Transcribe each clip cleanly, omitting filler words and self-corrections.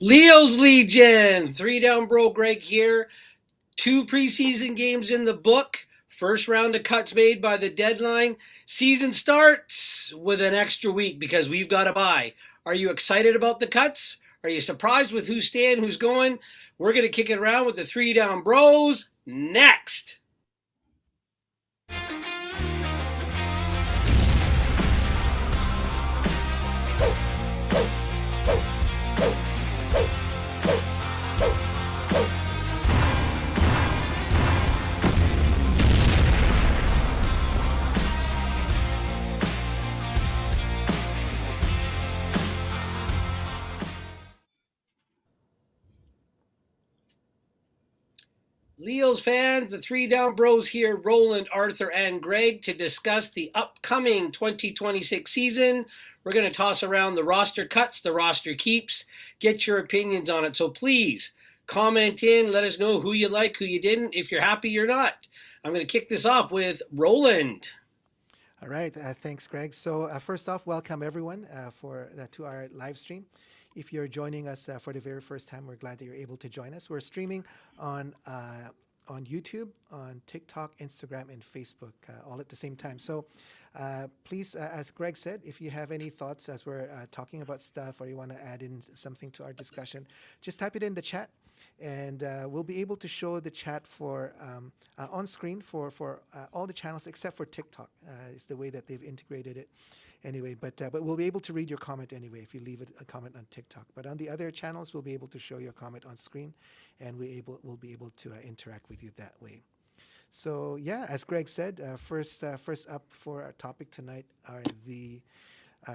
Leo's Legion, 3 down bro Greg here. 2 preseason games in the book. First round of cuts made by the deadline. Season starts with an extra week because we've got to buy. Are you excited about the cuts? Are you surprised with who's staying, who's going? We're going to kick it around with the 3 down bros next. Leo's fans, the 3 down bros here, Roland, Arthur, and Greg, to discuss the upcoming 2026 season. We're going to toss around the roster cuts, the roster keeps, get your opinions on it. So please comment in, let us know who you like, who you didn't, if you're happy or not. I'm going to kick this off with Roland. All right, thanks, Greg. So first off, welcome everyone to our live stream. If you're joining us for the very first time, we're glad that you're able to join us. We're streaming on YouTube, on TikTok, Instagram, and Facebook, all at the same time. So please, as Greg said, if you have any thoughts as we're talking about stuff, or you want to add in something to our discussion, just type it in the chat, and we'll be able to show the chat for on screen for all the channels except for TikTok. It's the way that they've integrated it. Anyway, but we'll be able to read your comment anyway if you leave a comment on TikTok. But on the other channels, we'll be able to show your comment on screen, and we'll be able to interact with you that way. So yeah, as Greg said, first up for our topic tonight are the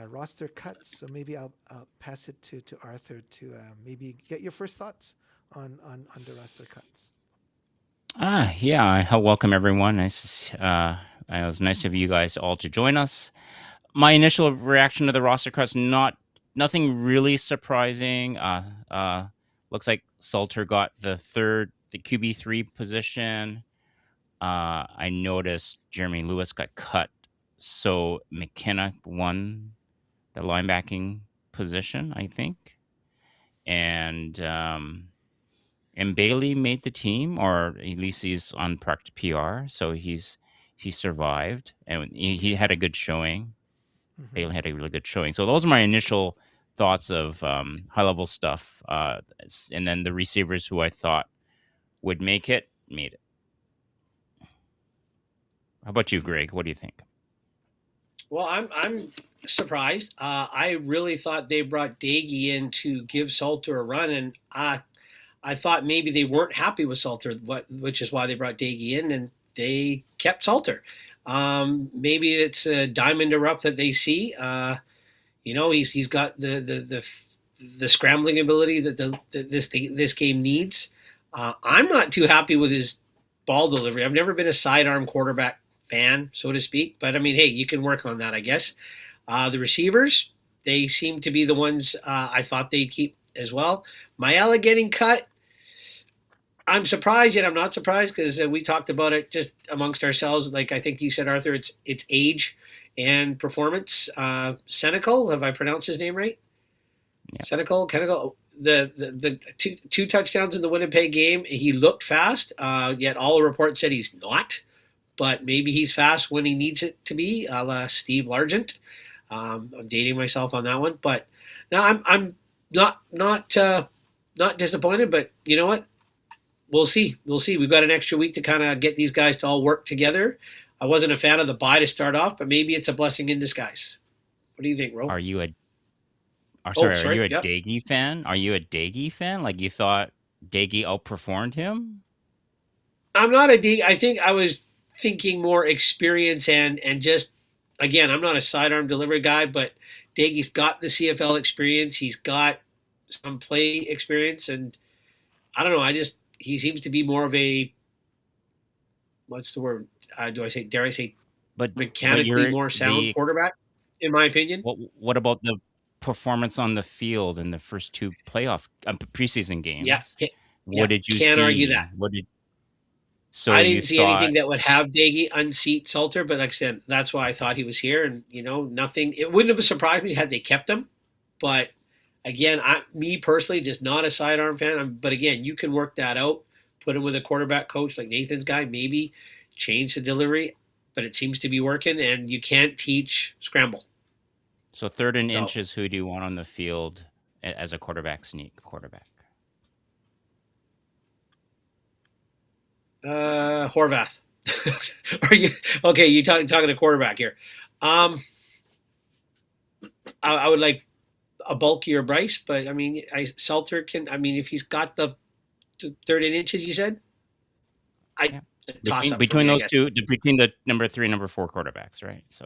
roster cuts. So maybe I'll pass it to Arthur to maybe get your first thoughts on the roster cuts. Yeah. Welcome everyone. Nice. It was nice of you guys all to join us. My initial reaction to the roster cuts, nothing really surprising. Looks like Salter got the QB3 position. I noticed Jeremy Lewis got cut, so McKenna won the linebacking position, I think, and Bailey made the team, or at least he's on PR, so he survived, and he had a good showing. Bailey had a really good showing. So those are my initial thoughts of high-level stuff. And then the receivers who I thought would make it, made it. How about you, Greg? What do you think? Well, I'm surprised. I really thought they brought Daggy in to give Salter a run, and I thought maybe they weren't happy with Salter, which is why they brought Daggy in, and they kept Salter. Maybe it's a diamond in the rough that they see. He's got the scrambling ability that this game needs. I'm not too happy with his ball delivery. I've never been a sidearm quarterback fan, so to speak. But I mean, hey, you can work on that, I guess. The receivers, they seem to be the ones I thought they'd keep as well. Mayala getting cut. I'm surprised, yet I'm not surprised, because we talked about it just amongst ourselves. Like I think you said, Arthur, it's age and performance. Senecal, have I pronounced his name right? Yeah. Senecal, the two touchdowns in the Winnipeg game. He looked fast, yet all the reports said he's not. But maybe he's fast when he needs it to be, a la Steve Largent. I'm dating myself on that one, but no, I'm not disappointed. But you know what? We'll see. We've got an extra week to kind of get these guys to all work together. I wasn't a fan of the bye to start off, but maybe it's a blessing in disguise. What do you think, Ro? Are you a Yep. Daggy fan? Are you a Daggy fan? Like you thought Daggy outperformed him? I'm not a D. I think I was thinking more experience and just, again, I'm not a sidearm delivery guy, but Daggy's got the CFL experience. He's got some play experience, and I don't know. He seems to be more of a, what's the word? Dare I say, mechanically more sound quarterback, in my opinion. What about the performance on the field in the first two playoff preseason games? What did you see? Can't argue that. So I didn't see anything that would have Daggy unseat Salter, but like I said, that's why I thought he was here. And nothing. It wouldn't have surprised me had they kept him, but again, me personally, just not a sidearm fan. But again, you can work that out. Put him with a quarterback coach like Nathan's guy. Maybe change the delivery, but it seems to be working. And you can't teach scramble. So 3rd and So inches, who do you want on the field as a quarterback sneak quarterback? Horvath. Are you okay? You talking to quarterback here? Um, I would like a bulkier Bryce, but I mean, Salter can. I mean, if he's got the 30 inches, you said, I Yeah. toss up for Between me, I those guess. two, between the number 3, number 4 quarterbacks, right? So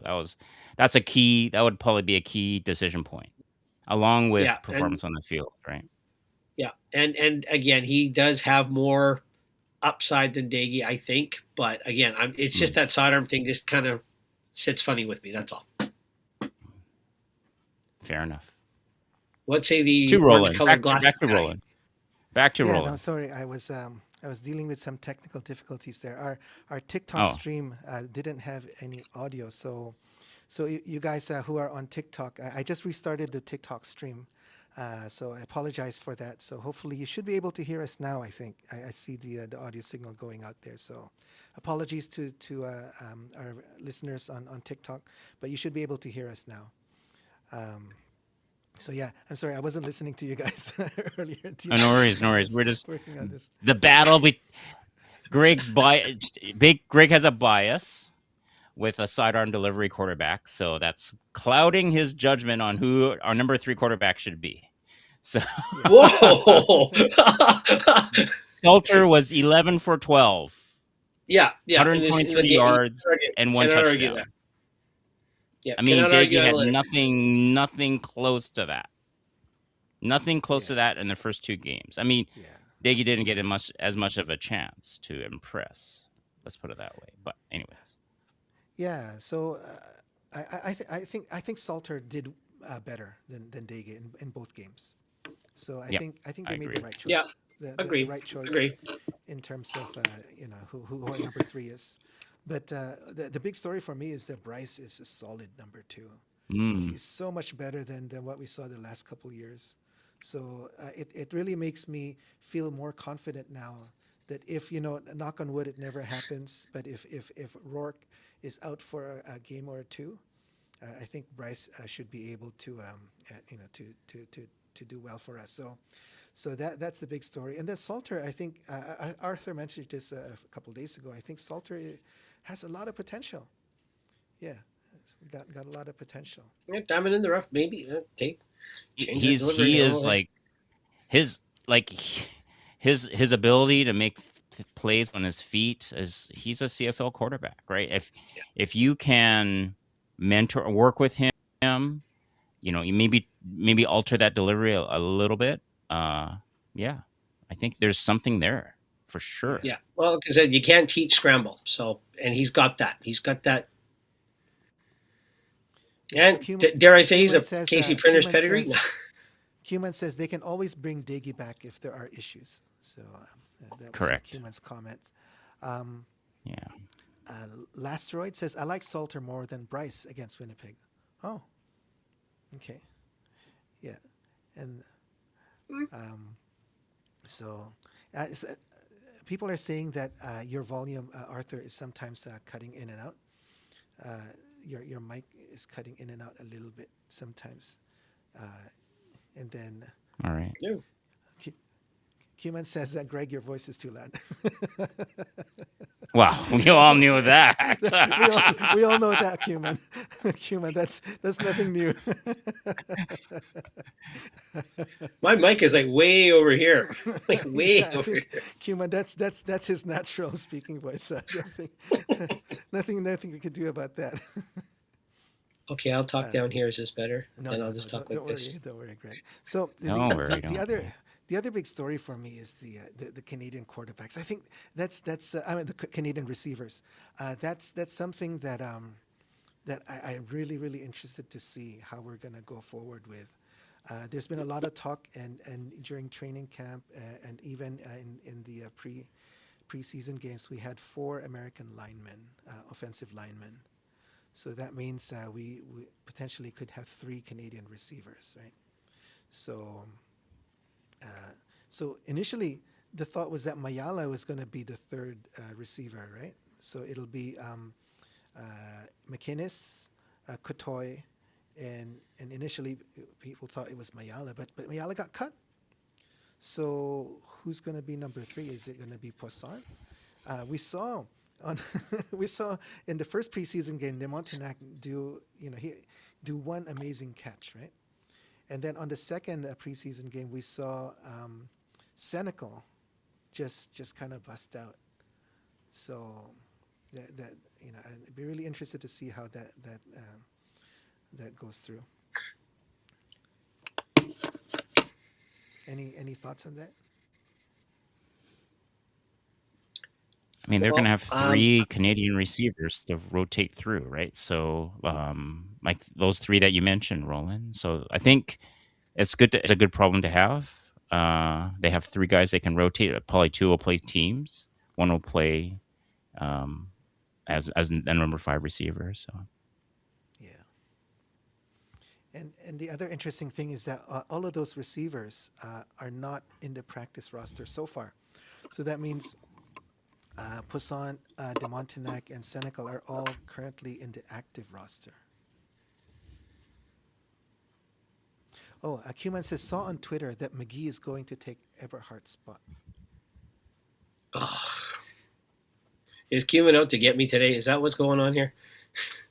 that's a key. That would probably be a key decision point, along Yeah, with and performance on the field, right? yeah, and again, he does have more upside than Daggy, I think. But again, it's just Mm. that sidearm thing just kind of sits funny with me. That's all. Fair enough. Let's say the To orange Roland. colored glasses Back to guy. Roland. Back to Yeah, no, Roland. sorry, I was dealing with some technical difficulties there. Our TikTok Oh, stream didn't have any audio, so you guys who are on TikTok, I just restarted the TikTok stream, so I apologize for that. So hopefully you should be able to hear us now. I think I see the audio signal going out there. So apologies to our listeners on TikTok, but you should be able to hear us now. Um, so yeah, I'm sorry, I wasn't listening to you guys earlier. no worries, no I worries. was We're just working on this. the battle. Greg has a bias with a sidearm delivery quarterback, so that's clouding his judgment on who our number 3 quarterback should be. So Yeah. Whoa! Salter was 11 for 12, Yeah, yeah. In the 123 game, you yards and one cannot argue that. touchdown. Yeah, I mean, cannot argue Daggy had analytics. nothing close to that. Nothing close to Yeah. that in the first 2 games. I mean, Yeah. Daggy didn't get as much of a chance to impress. Let's put it that way. But anyways, Yeah. So I think Salter did better than Dege in both games. So yep, I think I they made the agree. right Yeah, choice. The agree, right choice agree. in terms of who our number three is. But the big story for me is that Bryce is a solid number two. Mm, He's so much better than what we saw the last couple of years. So it really makes me feel more confident now that if, knock on wood, it never happens, but if Rourke is out for a game or two, I think Bryce should be able to, to do well for us. So that's the big story. And then Salter, I think Arthur mentioned this a couple of days ago. I think Salter has a lot of potential. Yeah, got a lot of potential. Yeah, diamond in the rough, maybe. Okay, change that delivery. he Oh, is his like his ability to make plays on his feet is he's a CFL quarterback, right? If you can mentor work with him, you maybe alter that delivery a little bit. Yeah, I think there's something there for sure. Yeah. yeah. Well, like I said, you can't teach scramble. So, and he's got that. He's got that. Yeah. So And dare I say he's a Casey Printer's pedigree? Cuman says they can always bring Diggy back if there are issues. So that was Correct. Cuman's comment. Um, Yeah. Lastroid says I like Salter more than Bryce against Winnipeg. Oh, okay, yeah, and um, so people are saying that your volume, Arthur, is sometimes cutting in and out. Uh, your mic is cutting in and out a little bit sometimes, uh, and then All right. Yeah. Cuman says that Greg, your voice is too loud. Wow, we all knew that. we all know that, Cuman. Cuman, that's nothing new. My mic is like way over here, like way Yeah, I over think here. Cuman, that's his natural speaking voice. So I don't think nothing we could do about that. Okay, I'll talk Uh, down here. Is this better? no, Then no, I'll no, just talk like don't this. worry, don't worry, Greg. So Don't worry, don't worry. the other big story for me is the Canadian quarterbacks. I think that's I mean Canadian receivers. That's something that I'm really interested to see how we're gonna go forward with. There's been a lot of talk and during training camp and even in the preseason games, we had 4 American linemen, offensive linemen. So that means we potentially could have 3 Canadian receivers, right? So, uh, so initially, the thought was that Mayala was going to be the third receiver, right? So it'll be McInnes, Kotoy, and initially people thought it was Mayala, but Mayala got cut. So who's going to be number three? Is it going to be Poisson? We saw on we saw in the first preseason game, Demontenac he do one amazing catch, right? And then on the second preseason game, we saw Senecal just kind of bust out. So that I'd be really interested to see how that goes through. Any thoughts on that? I mean, they're going to Well, have three Canadian receivers to rotate through, right? So, like those three that you mentioned, Roland. So I think it's a good problem to have. They have three guys they can rotate. Probably two will play teams. One will play um, as a number five receiver. So Yeah. And the other interesting thing is that all of those receivers are not in the practice roster so far. So that means Poussin, Demontenac, and Senecal are all currently in the active roster. Oh, Kuman says, saw on Twitter that McGee is going to take Eberhardt's spot. is Cumin out to get me today? Is that what's going on here?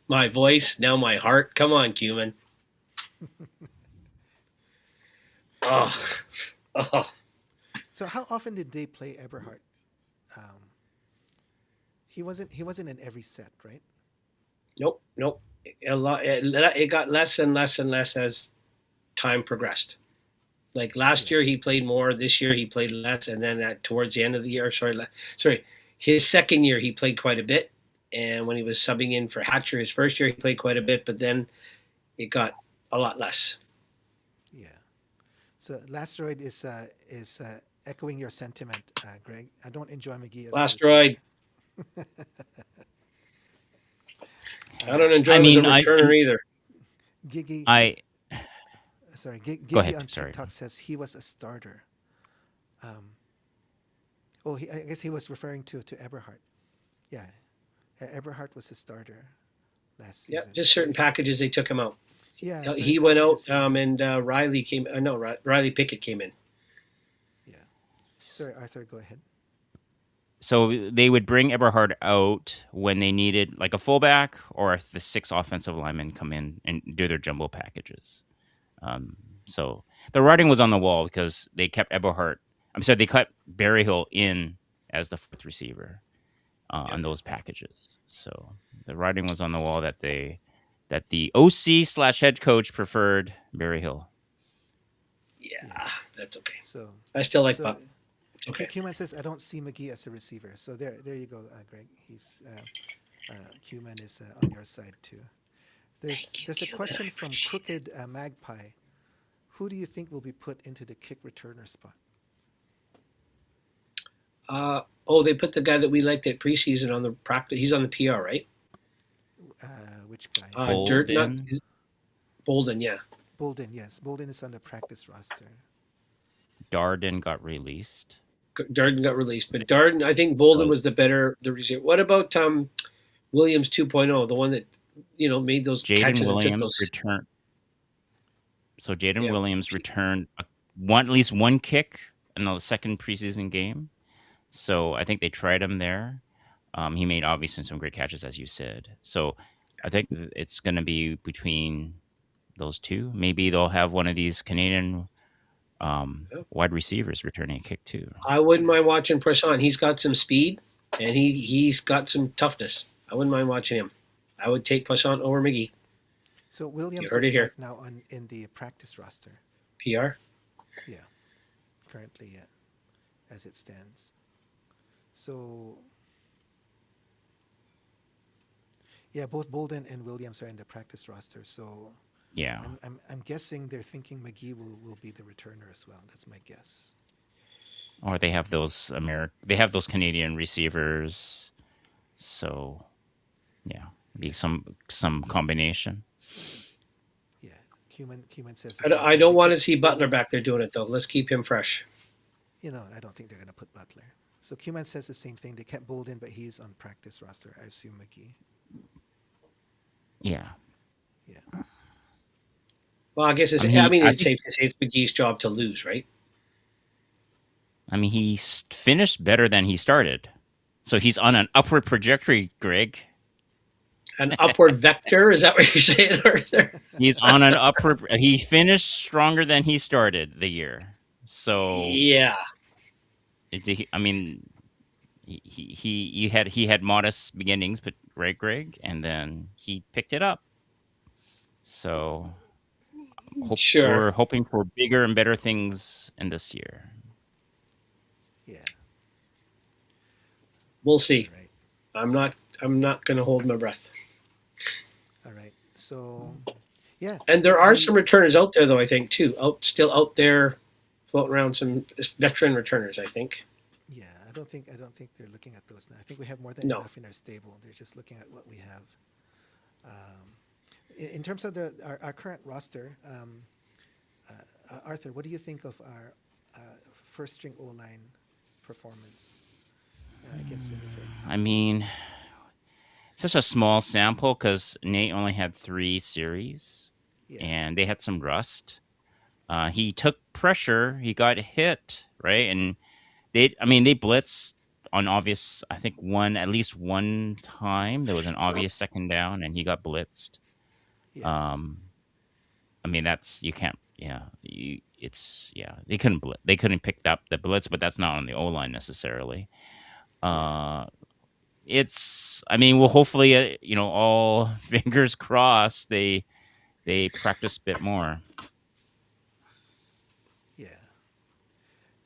My voice, now my heart. Come on, Cumin. Oh, oh. So how often did they play Eberhardt? Um, he wasn't in every set, right? Nope, nope. It got less and less and less as time progressed. Like last Yeah. year he played more. This year he played less, and then towards the end of the year, sorry, his second year he played quite a bit, and when he was subbing in for Hatcher his first year he played quite a bit, but then it got a lot less. Yeah. So Lasteroid is echoing your sentiment, Greg. I don't enjoy McGee as a receiver. Asteroid, I don't enjoy I him as a mean, returner either. Giggy, I sorry, go Giggy ahead. on Sorry. TikTok says he was a starter. Um, I guess he was referring to Eberhardt. Yeah, Eberhardt was a starter last Yeah, season. just So certain packages they took him out. yeah, certain He went out, packages he was in. and Riley came. No, Riley Pickett came in. Yeah. Sorry, Arthur, go ahead. So they would bring Eberhard out when they needed like a fullback or if the six offensive linemen come in and do their jumbo packages. Um, so the writing was on the wall because they kept Eberhard. I'm sorry, they cut Berryhill in as the fourth receiver Yep. on Yeah. those packages. So the writing was on the wall that the OC slash head coach preferred Berryhill. Yeah. Yeah, that's okay. So I still like so Buck. It's okay. Kuman says I don't see McGee as a receiver. So there you go, Greg. He's Kuman is on your side too. Thank you, There's a Cuban. I question from appreciate it. Crooked Magpie. Who do you think will be put into the kick returner spot? They put the guy that we liked at preseason on the practice. He's on the PR, right? Which guy? Dirt Nut Bolden. Bolden. Yeah, Bolden, yes. Bolden is on the practice roster. Darden got released. Darden got released, but Darden, I think Bolden So was the receiver. What about Williams 2.0, the one that made those Jaden catches and took Williams those? returned. So Jaden Yeah, Williams returned at least one kick in the second preseason game. So I think they tried him there. He made obviously some great catches, as you said. So I think it's going to be between those two. Maybe they'll have one of these Canadian yeah. wide receivers returning a kick too. I wouldn't Yeah. mind watching Presson. He's got some speed and he's got some toughness. I wouldn't mind watching him. I would take Presson over McGee. So You Williams heard it is here. right now in the practice roster. PR. Yeah, currently, yeah, as it stands. So yeah, both Bolden and Williams are in the practice roster. So Yeah. I'm guessing they're thinking McGee will be the returner as well. That's my guess. Or they have they have those Canadian receivers. So yeah, be Yeah, some combination. yeah. Cuman says the I same don't, I thing. don't They want to kept see Butler building. back there doing it though. Let's keep him fresh. I don't think they're going to put Butler. So Cuman says the same thing. They kept Bolden, but he's on practice roster. I assume McGee. Yeah. Yeah. Well, I guess I it's. mean, I he. mean, I it's think. safe to say it's McGee's job to lose, right? I mean, finished better than he started, so he's on an upward trajectory, Greg. An upward vector. Is that what you're saying, Arthur? He's on an upward. He finished stronger than he started the year. So, Yeah. I mean, he had modest beginnings, but Greg, and then he picked it up. So, Sure. we're hoping for bigger and better things in this year. Yeah. We'll All see. right. I'm not. I'm not going to hold my breath. All right. So, yeah, And there are we some returners out there, though. I think too, still out there, floating around. Some veteran returners. I think. yeah, I don't think they're looking at those now. I think we have more than No. enough in our stable. They're just looking at what we have. Um, in terms of our current roster, Arthur, what do you think of our first string O line performance against Winnipeg? I mean, it's just a small sample because Nate only had 3 series, Yeah. and they had some rust. He took pressure. He got hit, right? And they blitzed on obvious. I think at least one time there was an obvious second down, and he got blitzed. Yes. Um, I mean, that's you can't. Yeah, they couldn't they couldn't pick up the blitz, but that's not on the O line necessarily. Yeah. Uh, I mean, well, hopefully, all fingers crossed they practice a bit more. Yeah.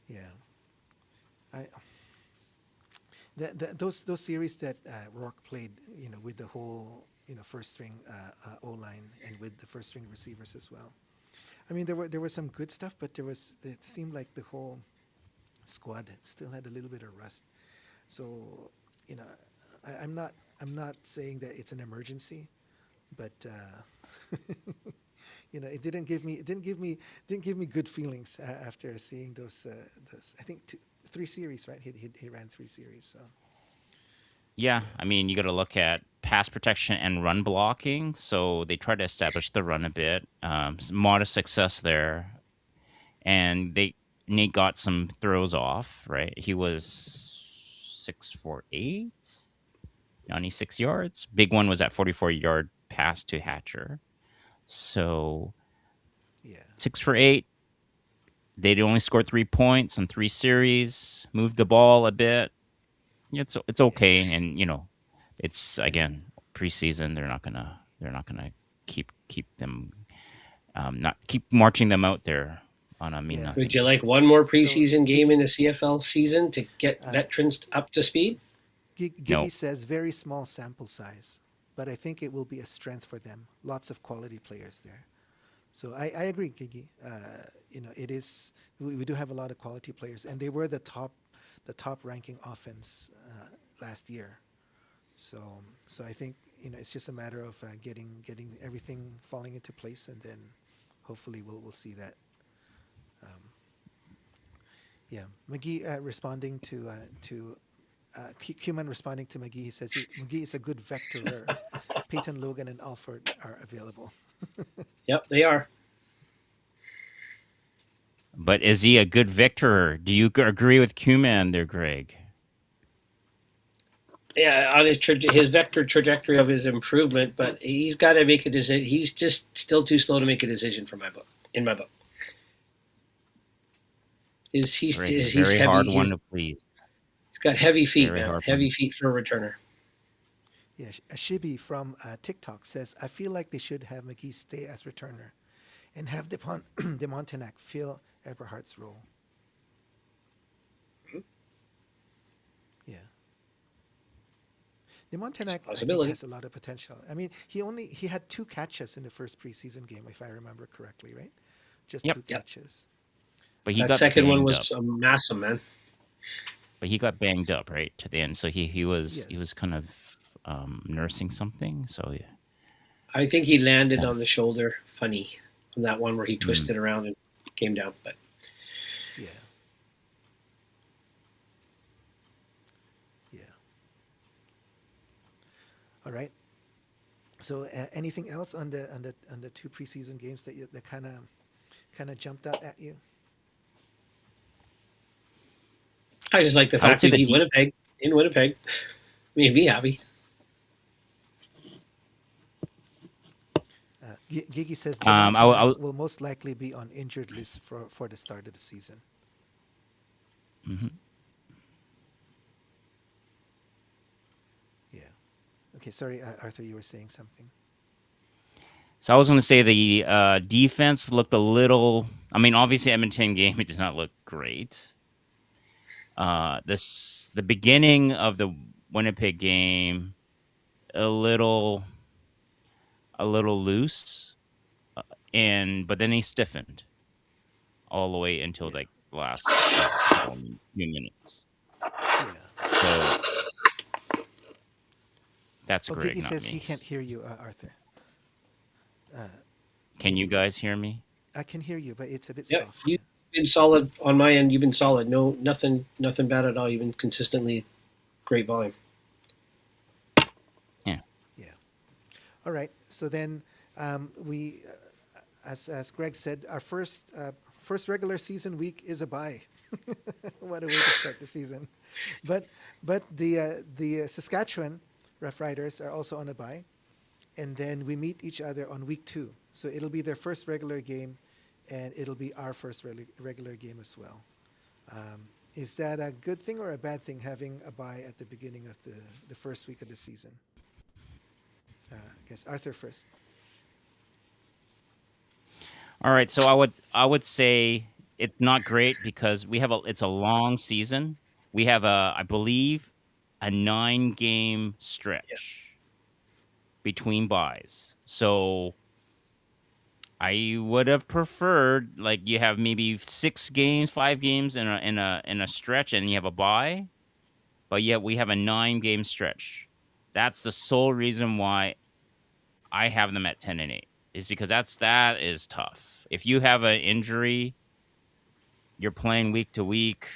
Yeah. I those series that Rourke played, with the whole first string O line and with the first string receivers as well. I mean, there was some good stuff, but it seemed like the whole squad still had a little bit of rust. So, you know, I'm not saying that it's an emergency, but it didn't give me good feelings after seeing those. I think 3 series, right? He ran 3 series, so Yeah, yeah, I mean, you got to look at pass protection and run blocking. So they tried to establish the run a bit. Some modest success there, and Nate got some throws off. Right, he was 6 for 8, 96 yards. Big one was that 44-yard pass to Hatcher. So yeah, 6 for 8. They only scored 3 points on 3 series. Moved the ball a bit. It's yeah, okay, and it's again preseason. They're not gonna keep them not keep marching them out there on a mean yeah. Would nothing. you like one more So preseason game in Giggy, the CFL season to get uh, veterans up to speed? Giggy No, says very small sample size, but I think it will be a strength for them. Lots of quality players there. So I agree, Gigi. It is. We do have a lot of quality players, and they were the top ranking offense last year. So I think it's just a matter of getting everything falling into place, and then hopefully we'll see that. Um, yeah, McGee responding to Kuman responding to McGee. He says McGee is a good vectorer. Peyton Logan and Alford are available. Yep, they are. but is he a good victor? Do you agree with Q-Man there, Greg? Yeah, on his vector trajectory of his improvement, but he's got to make a decision. He's just still too slow to make a decision for my book. In my book, Greg, a he's very heavy. hard one to please. He's got heavy feet, Very man. hard Heavy one. feet for a returner. Yeah, Shibi from TikTok says, I feel like they should have McGee stay as returner and have Demontenac fill Eberhardt's role. Yeah. It's a Demontenac, I think, possibility. has a lot of potential. I mean, he had 2 catches in the first preseason game, if I remember correctly, right? Just Yep, two Yep. catches. but he That got second one banged up. was a massive, man. But he got banged up right to the end, so he was Yes. kind of nursing something. So yeah, I think he landed that on was the shoulder funny on that one where he twisted around and came down. But Yeah. Yeah. All right. So anything else on the two preseason games that kind of jumped out at you? I just like the I would fact say we the beat Winnipeg in Winnipeg. Made me happy. Gigi says I, Devonta Mack I, will most likely be on injured list for the start of the season. mhm. Yeah. Okay. Sorry, Arthur, you were saying something. So I was going to say the defense looked a little. I mean, obviously Edmonton game it did not look great. The beginning of the Winnipeg game a little loose, but then he stiffened all the way until Yeah. like the last couple few minutes. Yeah. So that's Oh, Greg, Gigi not says he me. can't hear you, Arthur. Uh, Can you Maybe guys hear me? I can hear you, but it's a bit Yep, soft. you've Yeah. been solid on my end. You've been solid. No, nothing bad at all. You've been consistently great volume. Yeah. Yeah. All right. So then we, as Greg said, our first regular season week is a bye. What a way to start the season! But the Saskatchewan Rough Riders are also on a bye, and then we meet each other on week 2. So it'll be their first regular game, and it'll be our first regular game as well. Is that a good thing or a bad thing having a bye at the beginning of the first week of the season? I guess Arthur first. All right. So I would say it's not great because it's a long season. We have I believe a 9-game Yeah. stretch between buys. So I would have preferred like you have maybe 6 games, 5 games in a stretch, and you have a bye. But yet we have a 9-game stretch. That's the sole reason why I have them at 10-8 is because that is tough. If you have an injury, you're playing week to week.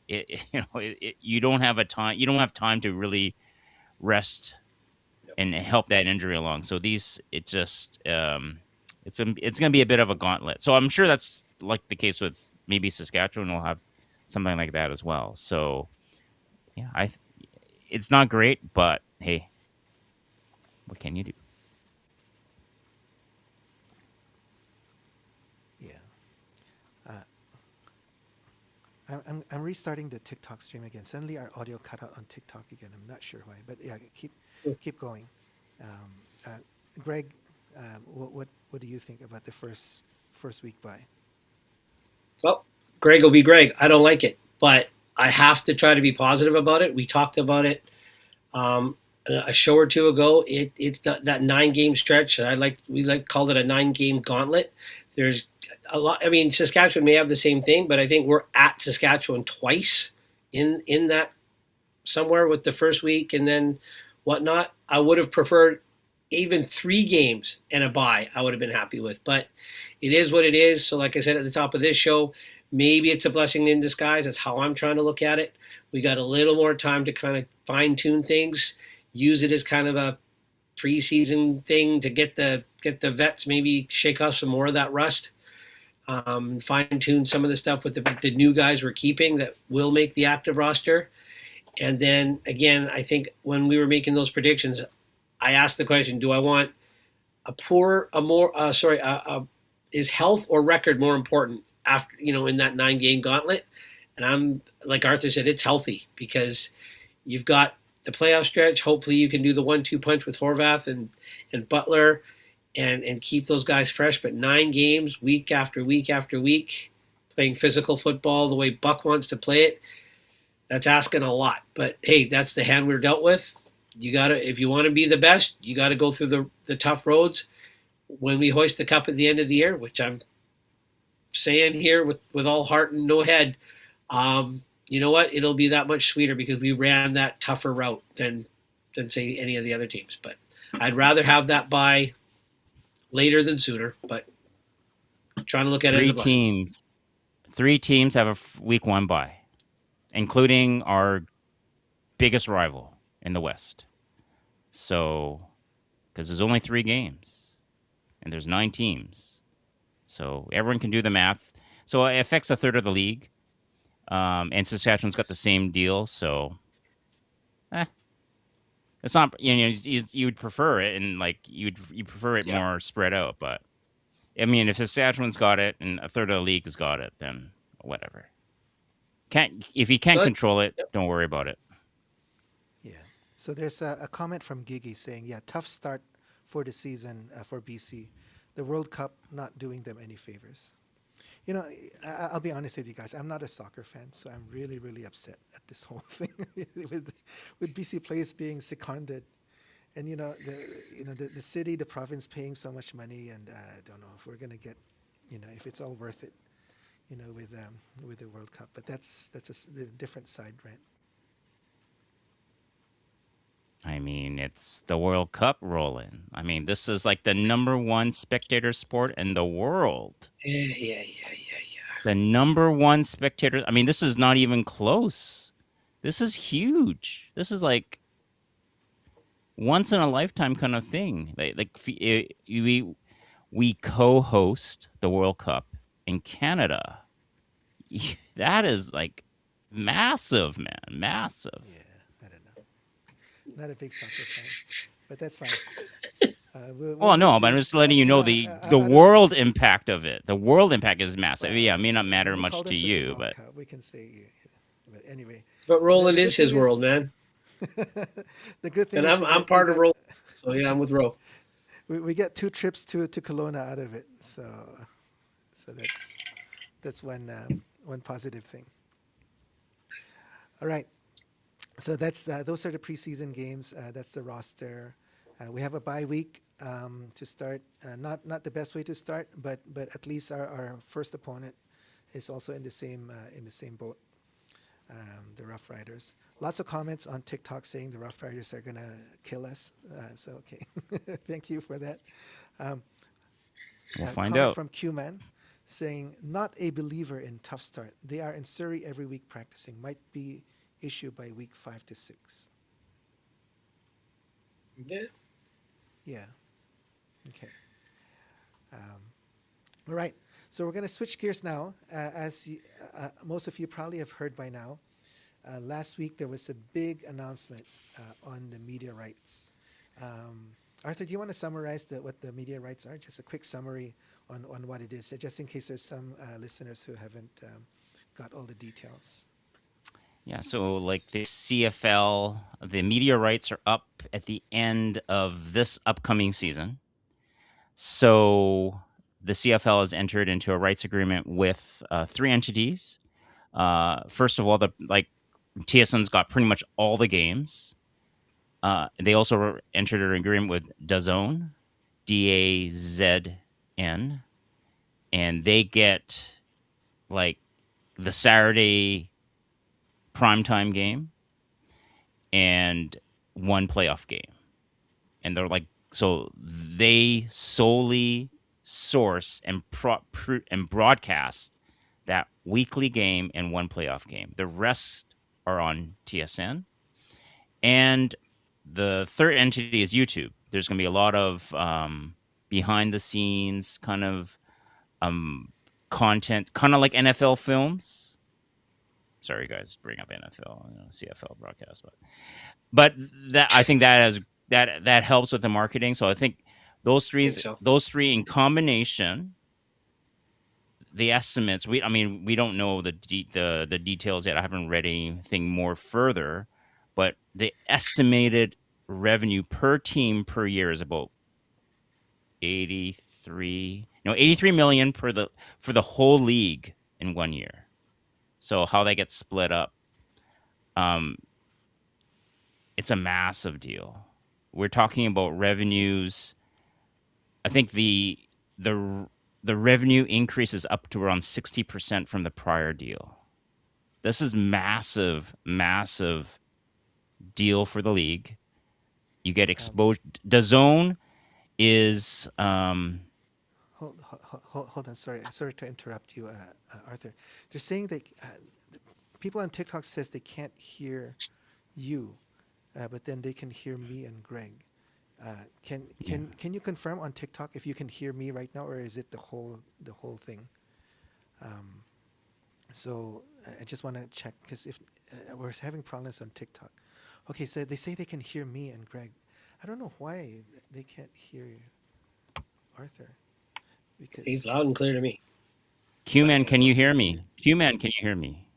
You don't have you don't have time to really rest Yep. and help that injury along. So it's going to be a bit of a gauntlet. So I'm sure that's like the case with maybe Saskatchewan will have something like that as well. So yeah, it's not great, but hey, what can you do? Yeah. Uh, I'm restarting the TikTok stream again. Suddenly our audio cut out on TikTok again. I'm not sure why, but yeah, keep going. Um, uh, Greg, what do you think about the first week bye? Well, Greg will be Greg. I don't like it, but I have to try to be positive about it. We talked about it um, a show or two ago. It's that 9-game stretch. We called it a 9-game gauntlet. There's a lot. I mean, Saskatchewan may have the same thing, but I think we're at Saskatchewan twice in that somewhere with the first week and then whatnot. I would have preferred even 3 games and a bye. I would have been happy with, but it is what it is. So, like I said at the top of this show, maybe it's a blessing in disguise. That's how I'm trying to look at it. We got a little more time to kind of fine tune things, use it as kind of a preseason thing to get the vets maybe shake off some more of that rust. Fine tune some of the stuff with the new guys we're keeping that will make the active roster. And then again, I think when we were making those predictions, I asked the question: do I want is health or record more important after in that 9-game gauntlet? And I'm like Arthur said, it's healthy because you've got the playoff stretch. Hopefully, you can do the 1-2 punch with Horvath and Butler, and keep those guys fresh. But 9 games, week after week after week, playing physical football the way Buck wants to play it, that's asking a lot. But hey, that's the hand we're dealt with. You gotta, if you want to be the best, you got to go through the tough roads. When we hoist the cup at the end of the year, which I'm saying here with all heart and no head, you know what? It'll be that much sweeter because we ran that tougher route than say any of the other teams. But I'd rather have that bye later than sooner. But trying to look at it as Three a blessing. teams. Three teams have a week one bye, including our biggest rival in the West. So, because there's only 3 games and there's 9 teams, so everyone can do the math. So it affects a third of the league, and Saskatchewan's got the same deal. So, eh, it's not. You would prefer it, and like you prefer it Yeah. more spread out. But I mean, if Saskatchewan's got it and a third of the league has got it, then whatever. If you can't So control it, yep. don't worry about it. Yeah. So there's a comment from Gigi saying, yeah, tough start for the season for BC. The World Cup not doing them any favors. You know, I'll be honest with you guys. I'm not a soccer fan, so I'm really, really upset at this whole thing with BC players being seconded, and the city, the province paying so much money, and I don't know if we're gonna get, if it's all worth it, with the World Cup. But that's a different side rant. I mean, it's the World Cup rolling. I mean, this is like the #1 spectator sport in the world. Yeah. The #1 spectator. I mean, this is not even close. This is huge. This is like once in a lifetime kind of thing. We co-host the World Cup in Canada. That is like massive, man. Massive. Yeah, I don't know. Not a big soccer fan, but that's fine. We'll No, but I'm do. just letting you know the I don't. world impact of it. The world impact is massive. Well, Yeah, it may not matter we much called to themselves the you, World but Cup. We can say, but anyway, But Roland the good is his thing world, is, man, the good thing and is I'm part of Roland. So yeah, I'm with Ro. we get 2 trips to Kelowna out of it. So that's one positive thing. All right. So those are the preseason games. That's the roster. We have a bye week to start. Not the best way to start, but at least our first opponent is also in the same boat. The Rough Riders. Lots of comments on TikTok saying the Rough Riders are gonna kill us. So okay, thank you for that. Um, we'll a find comment out. from Q-Man saying not a believer in tough start. They are in Surrey every week practicing. Might be issue by week 5 to 6. Yeah. Yeah. Okay. Um, all right. So we're going to switch gears now. Most of you probably have heard by now, last week there was a big announcement on the media rights. Um, Arthur, do you want to summarize what the media rights are? Just a quick summary on what it is, just in case there's some listeners who haven't got all the details. Yeah, so like the CFL, the media rights are up at the end of this upcoming season. So the CFL has entered into a rights agreement with 3 entities. First of all, TSN's got pretty much all the games. They also entered an agreement with DAZN, DAZN, and they get like the Saturday primetime game and one playoff game. And they're like, so they solely source and and broadcast that weekly game and one playoff game. The rest are on TSN. And the third entity is YouTube. There's going to be a lot of behind the scenes kind of content, kind of like NFL films. Sorry, guys, bring up NFL, CFL broadcast, but that I think that helps with the marketing. So I think I think so. those three in combination, the estimates. We don't know the details yet. I haven't read anything more further, but the estimated revenue per team per year is about 83 million for the whole league in 1 year. So how that gets split up, um, it's a massive deal. We're talking about revenues. I think the revenue increases up to around 60% from the prior deal. This is massive, massive deal for the league. You get Um, exposed. The zone is Hold on. Sorry to interrupt you, Arthur. They're saying that people on TikTok says they can't hear you, but then they can hear me and Greg. Yeah. Can you confirm on TikTok if you can hear me right now, or is it the whole thing? Um, I just want to check because if we're having problems on TikTok. Okay, so they say they can hear me and Greg. I don't know why they can't hear Arthur He's because loud and clear to me. Q But Man, can you okay, hear me? Q Man, can you hear me?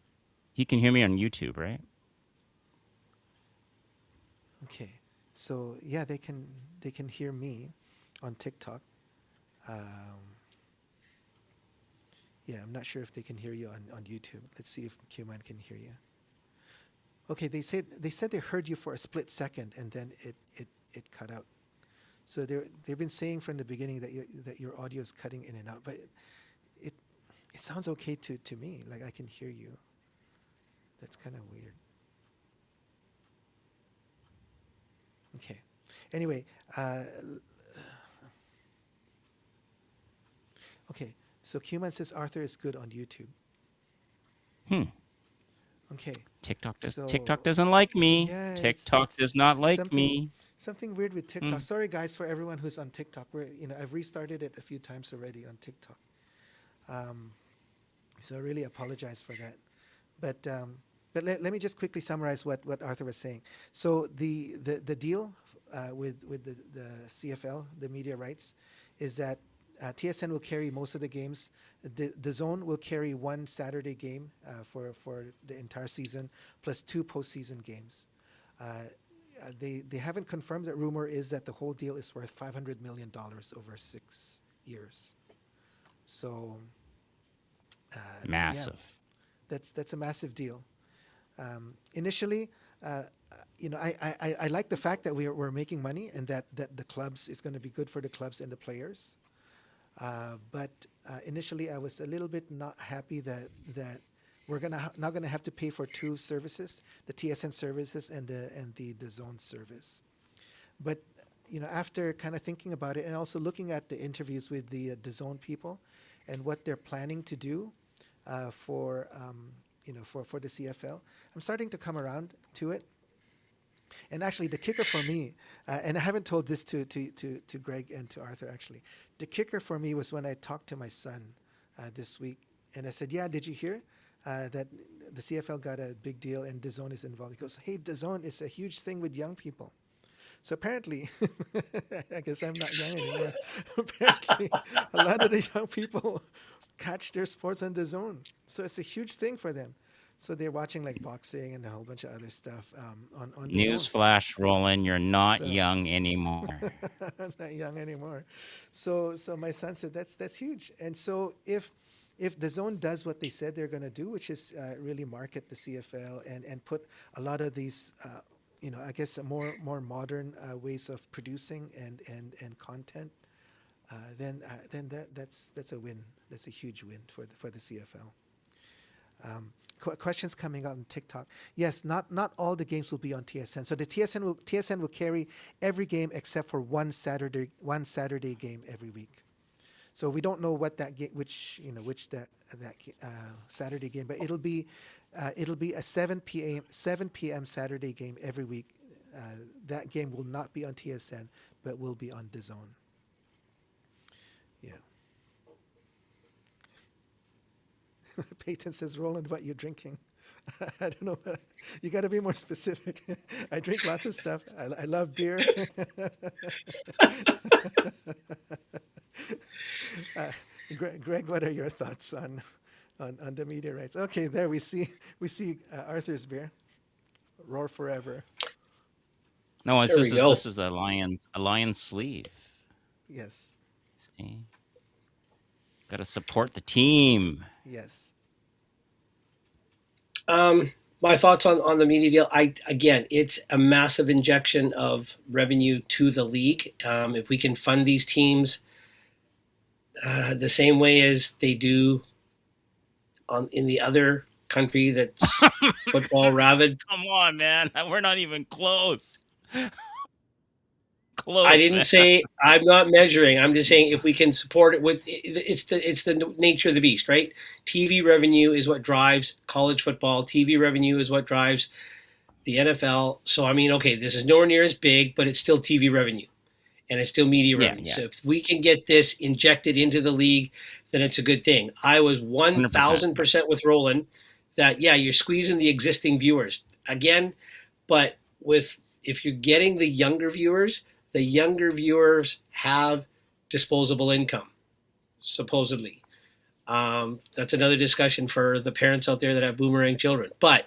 He can hear me on YouTube, right? okay. So yeah, they can hear me on TikTok. Um, yeah, I'm not sure if they can hear you on YouTube. Let's see if QMan can hear you. Okay, they said they heard you for a split second and then it cut out. So they've been saying from the beginning that your audio is cutting in and out, but it it sounds okay to me. Like I can hear you. That's kind of weird. Okay. Anyway, okay. So Qman says Arthur is good on YouTube. Hmm. Okay. TikTok So doesn't like me. yeah, TikTok it's does not like something me. something weird with TikTok. Hmm. Sorry guys for everyone who's on TikTok. I've restarted it a few times already on TikTok. Um, so I really apologize for that. But let me just quickly summarize what Arthur was saying. So the deal with the CFL, the media rights, is that TSN will carry most of the games. The zone will carry one Saturday game for the entire season, plus two postseason games. They haven't confirmed that. Rumor is that the whole deal is worth $500 million over 6 years. So yeah, Massive. that's a massive deal. Initially, uh, I like the fact that we're making money and that the clubs is going to be good for the clubs and the players. But initially, I was a little bit not happy that we're not gonna have to pay for two services, the TSN services and the zone service. But after kind of thinking about it and also looking at the interviews with the zone people and what they're planning to do for the CFL, I'm starting to come around to it. And actually, the kicker for me, and I haven't told this to Greg and to Arthur actually, the kicker for me was when I talked to my son this week, and I said, "Yeah, did you hear that the CFL got a big deal and DAZN is involved?" He goes, "Hey, DAZN is a huge thing with young people." So apparently, I guess I'm not young anymore. Apparently, a lot of the young people catch their sports on DAZN, so it's a huge thing for them. So they're watching like boxing and a whole bunch of other stuff on DAZN. Newsflash, Roland, you're not So young anymore. I'm not young anymore. So my son said that's huge. And so if the zone does what they said they're going to do, which is really market the CFL and put a lot of these, I guess more modern ways of producing and content, then that's a win. That's a huge win for the CFL. Questions coming out on TikTok. Yes, not all the games will be on TSN. So the TSN will carry every game except for one Saturday game every week. So we don't know what that which that Saturday game, but it'll be a 7 p.m. Saturday game every week. That game will not be on TSN, but will be on DAZN. Yeah. Peyton says, "Roland, what you drinking?" I don't know. You got to be more specific. I drink lots of stuff. I love beer. uh, Greg, what are your thoughts on the media rights? Okay, there we see Arthur's beer. Roar forever. No, There we go. this is the lion sleeve. Yes, See, got to support the team. yes. My thoughts on the media deal. Again, it's a massive injection of revenue to the league. If we can fund these teams the same way as they do in the other country that's football rabid. Come on, man. We're not even close. close. I didn't Man. say I'm not measuring. I'm just saying if we can support it with it's the nature of the beast, right? TV revenue is what drives college football. TV revenue is what drives the NFL. So I mean, okay, this is nowhere near as big, but it's still TV revenue and it's still media Yeah, revenue. yeah, So if we can get this injected into the league, then it's a good thing. I was 100%. 1,000% with Roland that yeah, you're squeezing the existing viewers again, but with if you're getting the younger viewers have disposable income, supposedly. That's another discussion for the parents out there that have boomerang children. But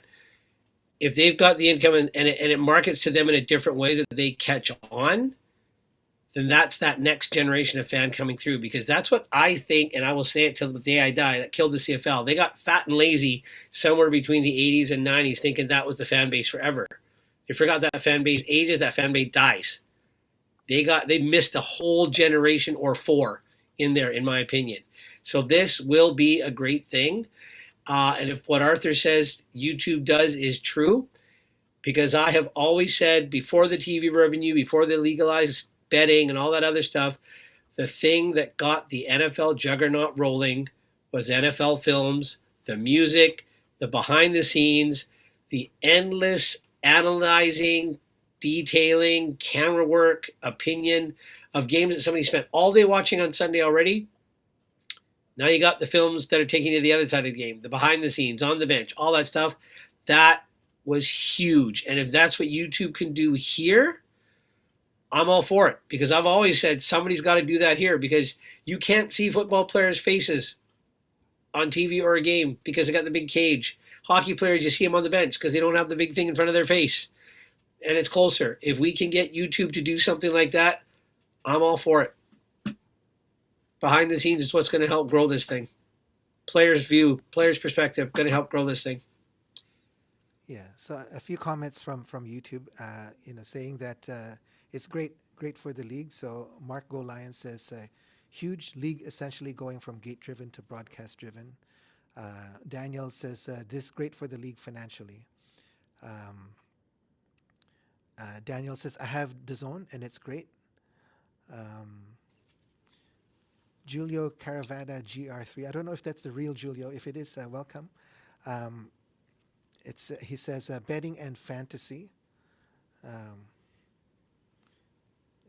if they've got the income and it markets to them in a different way that they catch on, then that's that next generation of fan coming through because that's what I think, and I will say it till the day I die, that killed the CFL. They got fat and lazy somewhere between the 80s and 90s thinking that was the fan base forever. They forgot that fan base ages, that fan base dies. They missed a whole generation or four in there, in my opinion. So this will be a great thing. And if what Arthur says YouTube does is true, because I have always said before the TV revenue, before they legalized betting and all that other stuff, the thing that got the NFL juggernaut rolling was NFL films, the music, the behind the scenes, the endless analyzing, detailing, camera work, opinion of games that somebody spent all day watching on Sunday already. Now you got the films that are taking you to the other side of the game, the behind the scenes, on the bench, all that stuff. That was huge. And if that's what YouTube can do here, I'm all for it because I've always said somebody's got to do that here because you can't see football players' faces on TV or a game because they got the big cage. Hockey players, you see them on the bench because they don't have the big thing in front of their face and it's closer. If we can get YouTube to do something like that, I'm all for it. Behind the scenes is what's going to help grow this thing. Players' view, players' perspective, going to help grow this thing. Yeah. So a few comments from YouTube, saying that it's great for the league. So Mark Go Lion says, huge league essentially going from gate driven to broadcast driven. Daniel says this great for the league financially. Um, Daniel says I have the zone and it's great. Um, Julio Caravada GR3. I don't know if that's the real Julio. If it is, welcome. Um, he says betting and fantasy. Um,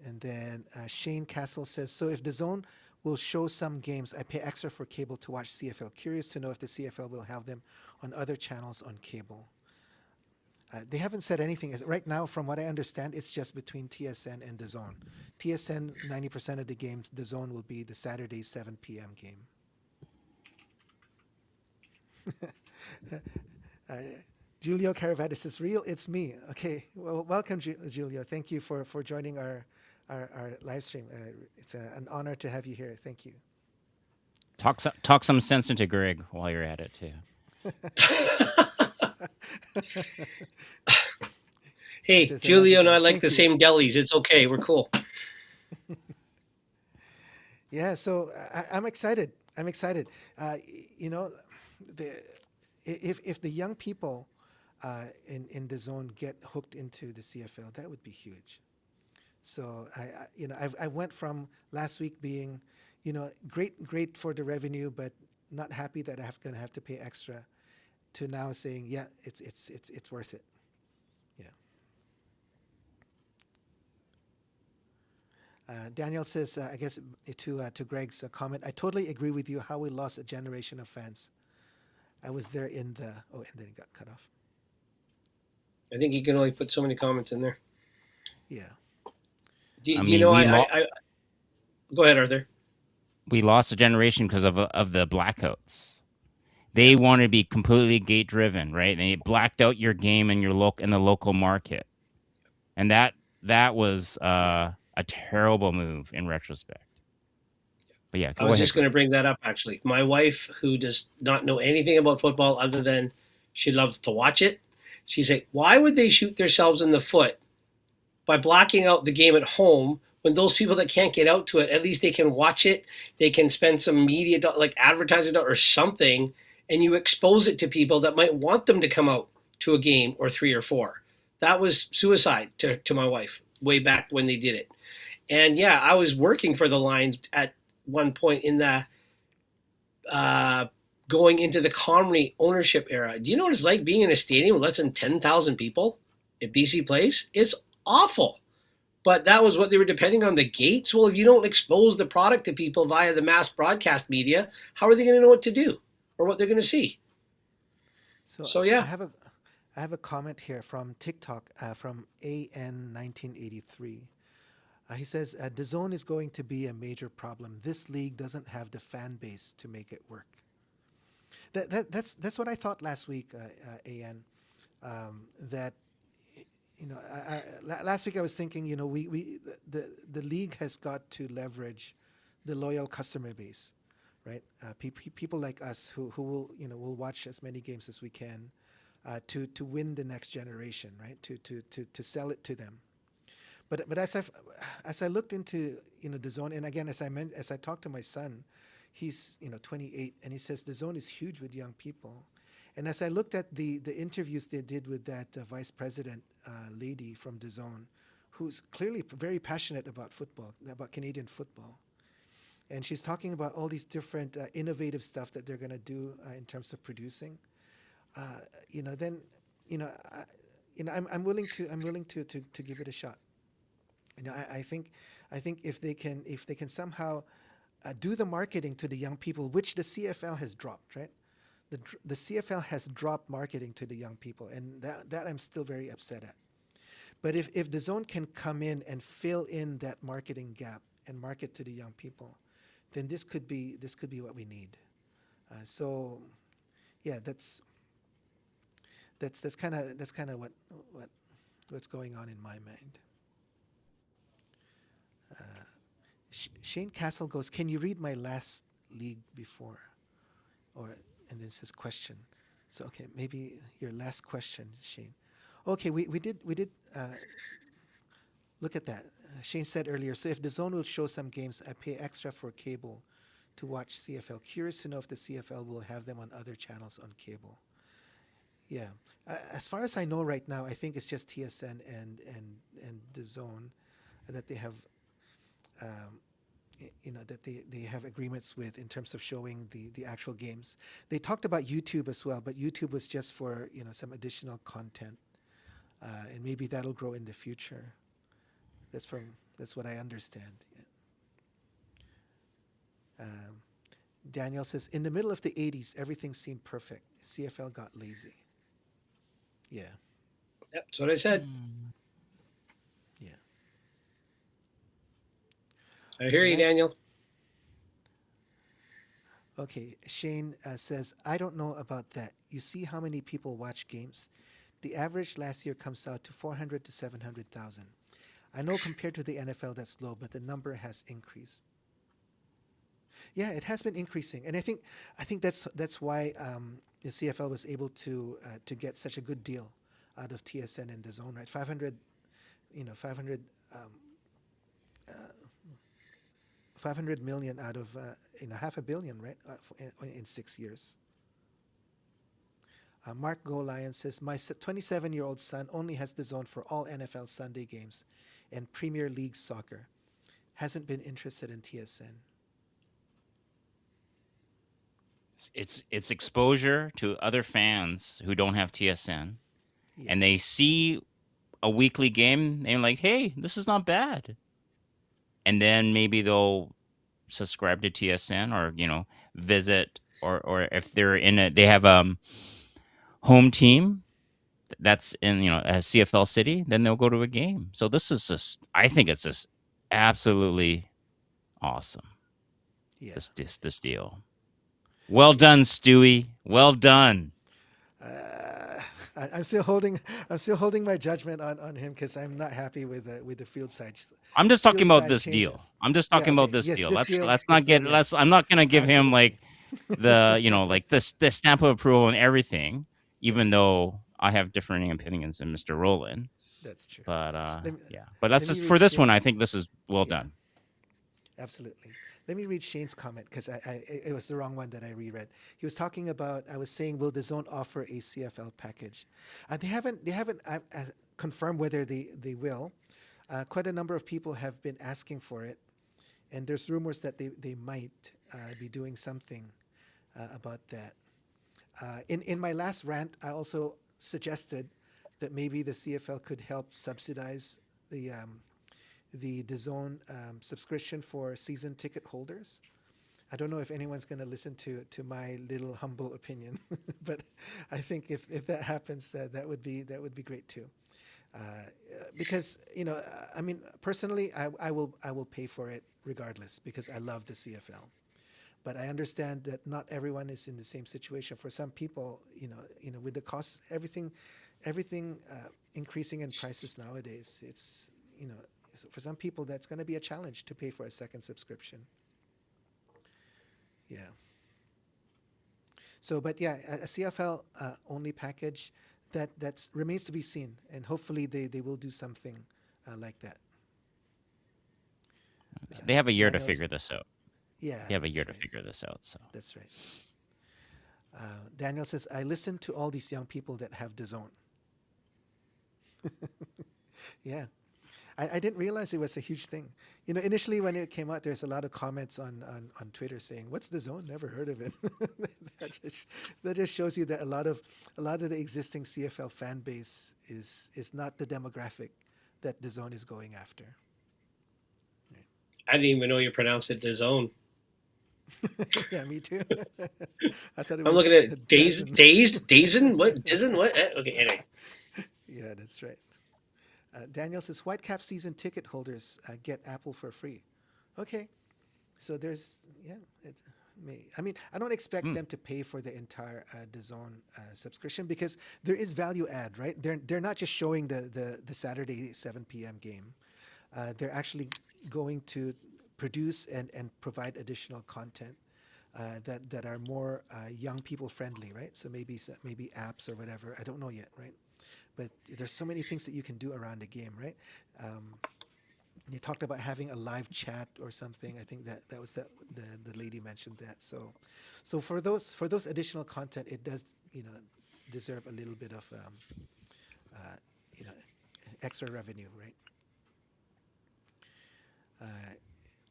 and then Shane Castle says, so if the zone will show some games, I pay extra for cable to watch CFL. Curious to know if the CFL will have them on other channels on cable. They haven't said anything. Right now, from what I understand, it's just between TSN and the zone. TSN, 90% of the games, the zone will be the Saturday 7 p.m. game. Julio Caravada says, real, it's me. Okay, well, welcome, Julio. Thank you for joining our live stream. It's an honor to have you here. Thank you. Talk some sense into Greg while you're at it, too. Hey, Julio and I like the same delis. It's okay. We're cool. Yeah, so I'm excited. If the young people in the zone get hooked into the CFL, that would be huge. So I went from last week being, great for the revenue, but not happy that I'm going to have to pay extra, to now saying, yeah, it's worth it. Yeah. Daniel says, I guess to Greg's comment, I totally agree with you. How we lost a generation of fans. I was there and then it got cut off. I think you can only put so many comments in there. Yeah. Go ahead, Arthur. We lost a generation because of the blackouts. They wanted to be completely gate driven, right? They blacked out your game in the local market, and that was a terrible move in retrospect. But yeah, I was just going to bring that up, actually. My wife, who does not know anything about football other than she loves to watch it, she's like, why would they shoot themselves in the foot by blocking out the game at home when those people that can't get out to it, at least they can watch it, they can spend some media, like advertising or something, and you expose it to people that might want them to come out to a game or 3 or 4. That was suicide to my wife way back when they did it. And yeah, I was working for the Lions at one point in the uh, going into the Comrie ownership era. Do you know what it's like being in a stadium with less than 10,000 people at BC Place? It's awful. But that was what they were depending on, the gates. Well, if you don't expose the product to people via the mass broadcast media, how are they going to know what to do or what they're going to see? So So I yeah, have a comment here from TikTok from AN1983. He says the zone is going to be a major problem. This league doesn't have the fan base to make it work. That's what I thought last week, An. That last week I was thinking, we the league has got to leverage the loyal customer base, right? People like us who will will watch as many games as we can, to win the next generation, right? To sell it to them. But as I looked into the zone, and again as I talked to my son, he's 28, and he says the zone is huge with young people. And as I looked at the interviews they did with that vice president lady from the zone, who's clearly very passionate about football, about Canadian football, and she's talking about all these different innovative stuff that they're going to do in terms of producing. Then you know, I, I'm willing to give it a shot. I think if they can somehow do the marketing to the young people, which the CFL has dropped, right? The CFL has dropped marketing to the young people, and that I'm still very upset at. But if the zone can come in and fill in that marketing gap and market to the young people, then this could be what we need. So yeah, that's kind of what what's going on in my mind. Shane Castle goes, "Can you read my last league before?" Or and this is question. So okay, maybe your last question, Shane. Okay, we did look at that. Shane said earlier. So if the zone will show some games, I pay extra for cable to watch CFL. Curious to know if the CFL will have them on other channels on cable. Yeah, as far as I know right now, I think it's just TSN and the zone that they have um, that they have agreements with in terms of showing the actual games. They talked about YouTube as well, but YouTube was just for some additional content, and maybe that'll grow in the future. That's what I understand. Yeah. Um, Daniel says in the middle of the '80s, everything seemed perfect. CFL got lazy. Yeah, yep, that's what I said. Hmm. yeah. I hear All you, right. Daniel. Okay. Shane says I don't know about that. You see how many people watch games? The average last year comes out to 400 to 700,000. I know compared to the NFL that's low, but the number has increased. Yeah, it has been increasing, and I think that's why the CFL was able to get such a good deal out of TSN and the zone, right? 500, um, uh, 500 million out of half a billion, right? In 6 years. Mark Go Lion says my 27-year-old son only has the zone for all NFL Sunday games, and Premier League soccer. Hasn't been interested in TSN. It's exposure to other fans who don't have TSN, Yeah, and they see a weekly game, and they're like, "Hey, this is not bad." And then maybe they'll subscribe to TSN, or visit, or if they're in it, they have home team that's in a CFL city, then they'll go to a game. So this is just, I think it's just absolutely awesome. yeah, This deal. Well yeah. done, Stewie. Well done. Uh, I'm still holding. I'm still holding my judgment on him because I'm not happy with the I'm just talking field about size this deal. changes. I'm just Yeah. talking about Okay. this Yes. deal. This Let's deal let's is not the get let's yes. I'm not gonna give him Absolutely. like like the stamp of approval and everything, even Yes. though I have differing opinions than Mr. Roland. That's true. But Let me yeah. But let's let me just read for this one, I Shane. think this is well Yeah. done. Absolutely. Let me read Shane's comment because it was the wrong one that I reread. He was talking about. I was saying, will the zone offer a CFL package? They haven't confirmed whether they will. Quite a number of people have been asking for it, and there's rumors that they might be doing something about that. In my last rant, I also suggested that maybe the CFL could help subsidize the DAZN subscription for season ticket holders. I don't know if anyone's going to listen to my little humble opinion, but I think if that happens, that would be great too. Because I mean, personally, I will pay for it regardless because I love the CFL. But I understand that not everyone is in the same situation. For some people, with the cost, everything increasing in prices nowadays, it's for some people that's going to be a challenge to pay for a second subscription. Yeah. So, but yeah, a CFL only package that remains to be seen, and hopefully they will do something like that. They have a year to Daniel's, figure this out. yeah, They have a that's year to right. figure this out. So That's right. Daniel says, I listen to all these young people that have the zone. Yeah. I didn't realize it was a huge thing. Initially when it came out, there's a lot of comments on Twitter saying, "What's the zone? Never heard of it." that, just, that just shows you that a lot of the existing CFL fan base is not the demographic that the zone is going after. I didn't even know you pronounced it DAZN. Yeah, me too. I thought it I'm was looking a at dozen. Dazen, what, Dizen, what? Okay, anyway. Yeah, that's right. Daniel says Whitecap season ticket holders get Apple for free. Okay, so there's yeah. I mean, I don't expect hmm. them to pay for the entire DAZN subscription because there is value add, right? They're not just showing the Saturday 7 p.m. game. They're actually going to produce and provide additional content that are more young people friendly, right? So maybe apps or whatever. I don't know yet, right? But there's so many things that you can do around the game, right? Um, you talked about having a live chat or something. I think that was the lady mentioned that. So for those additional content, it does deserve a little bit of uh, you know extra revenue, right?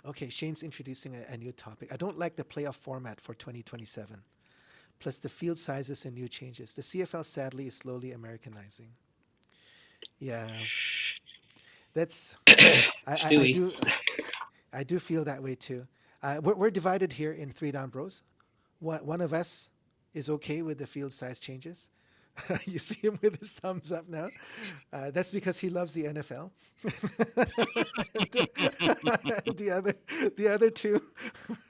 Okay, Shane's introducing a new topic. I don't like the playoff format for 2027, plus the field sizes and new changes. The CFL sadly is slowly Americanizing. Yeah, that's I Stewie. do I do feel that way too. We're divided here in Three Down Bros. One of us is okay with the field size changes. You see him with his thumbs up now. That's because he loves the NFL. the other, the other two,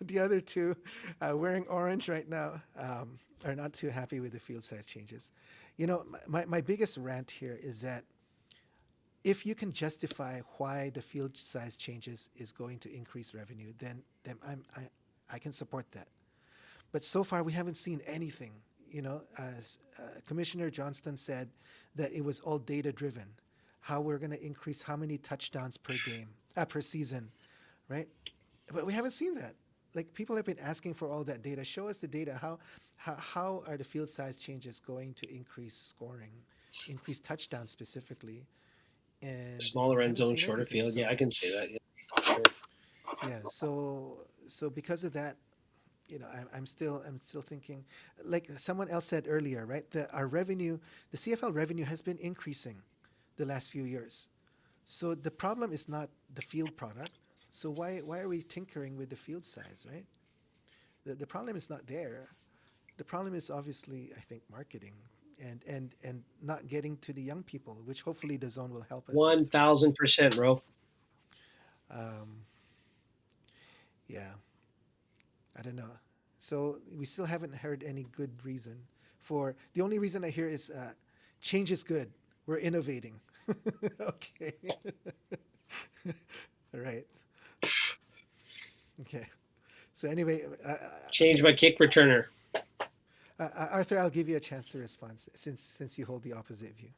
the other two, wearing orange right now, are not too happy with the field size changes. My biggest rant here is that if you can justify why the field size changes is going to increase revenue, then I can support that. But so far, we haven't seen anything. As Commissioner Johnston said, that it was all data driven. How we're going to increase how many touchdowns per game, per season, right? But we haven't seen that. Like people have been asking for all that data. Show us the data. How are the field size changes going to increase scoring, increase touchdowns specifically? And Smaller we end haven't zone, seen shorter anything. field. Yeah, I So can say that. Yeah, sure. yeah, so because of that, I'm still thinking, like someone else said earlier, right? Our revenue, the CFL revenue has been increasing the last few years. So the problem is not the field product. So why are we tinkering with the field size, right? The problem is not there. The problem is obviously, I think, marketing and not getting to the young people, which hopefully the zone will help us with. 1,000%, bro. Um, yeah, I don't know. So we still haven't heard any good reason for. The only reason I hear is change is good. We're innovating. Okay. All right. Okay. So anyway, Change okay, my kick returner. Arthur, I'll give you a chance to respond since you hold the opposite view.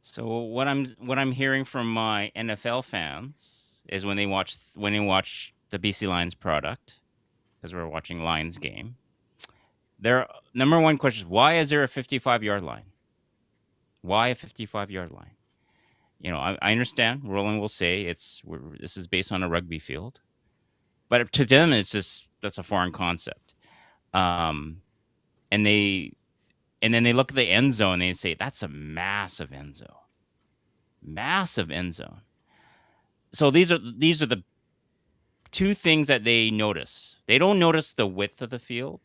So what I'm hearing from my NFL fans is when they watch the BC Lions product, because we're watching Lions game, their number one question is, why is there a 55-yard line? Why a 55-yard line? I understand. Roland will say this is based on a rugby field, but to them, it's just that's a foreign concept. Um, and then they look at the end zone and they say that's a massive end zone. So these are the two things that they notice. They don't notice the width of the field.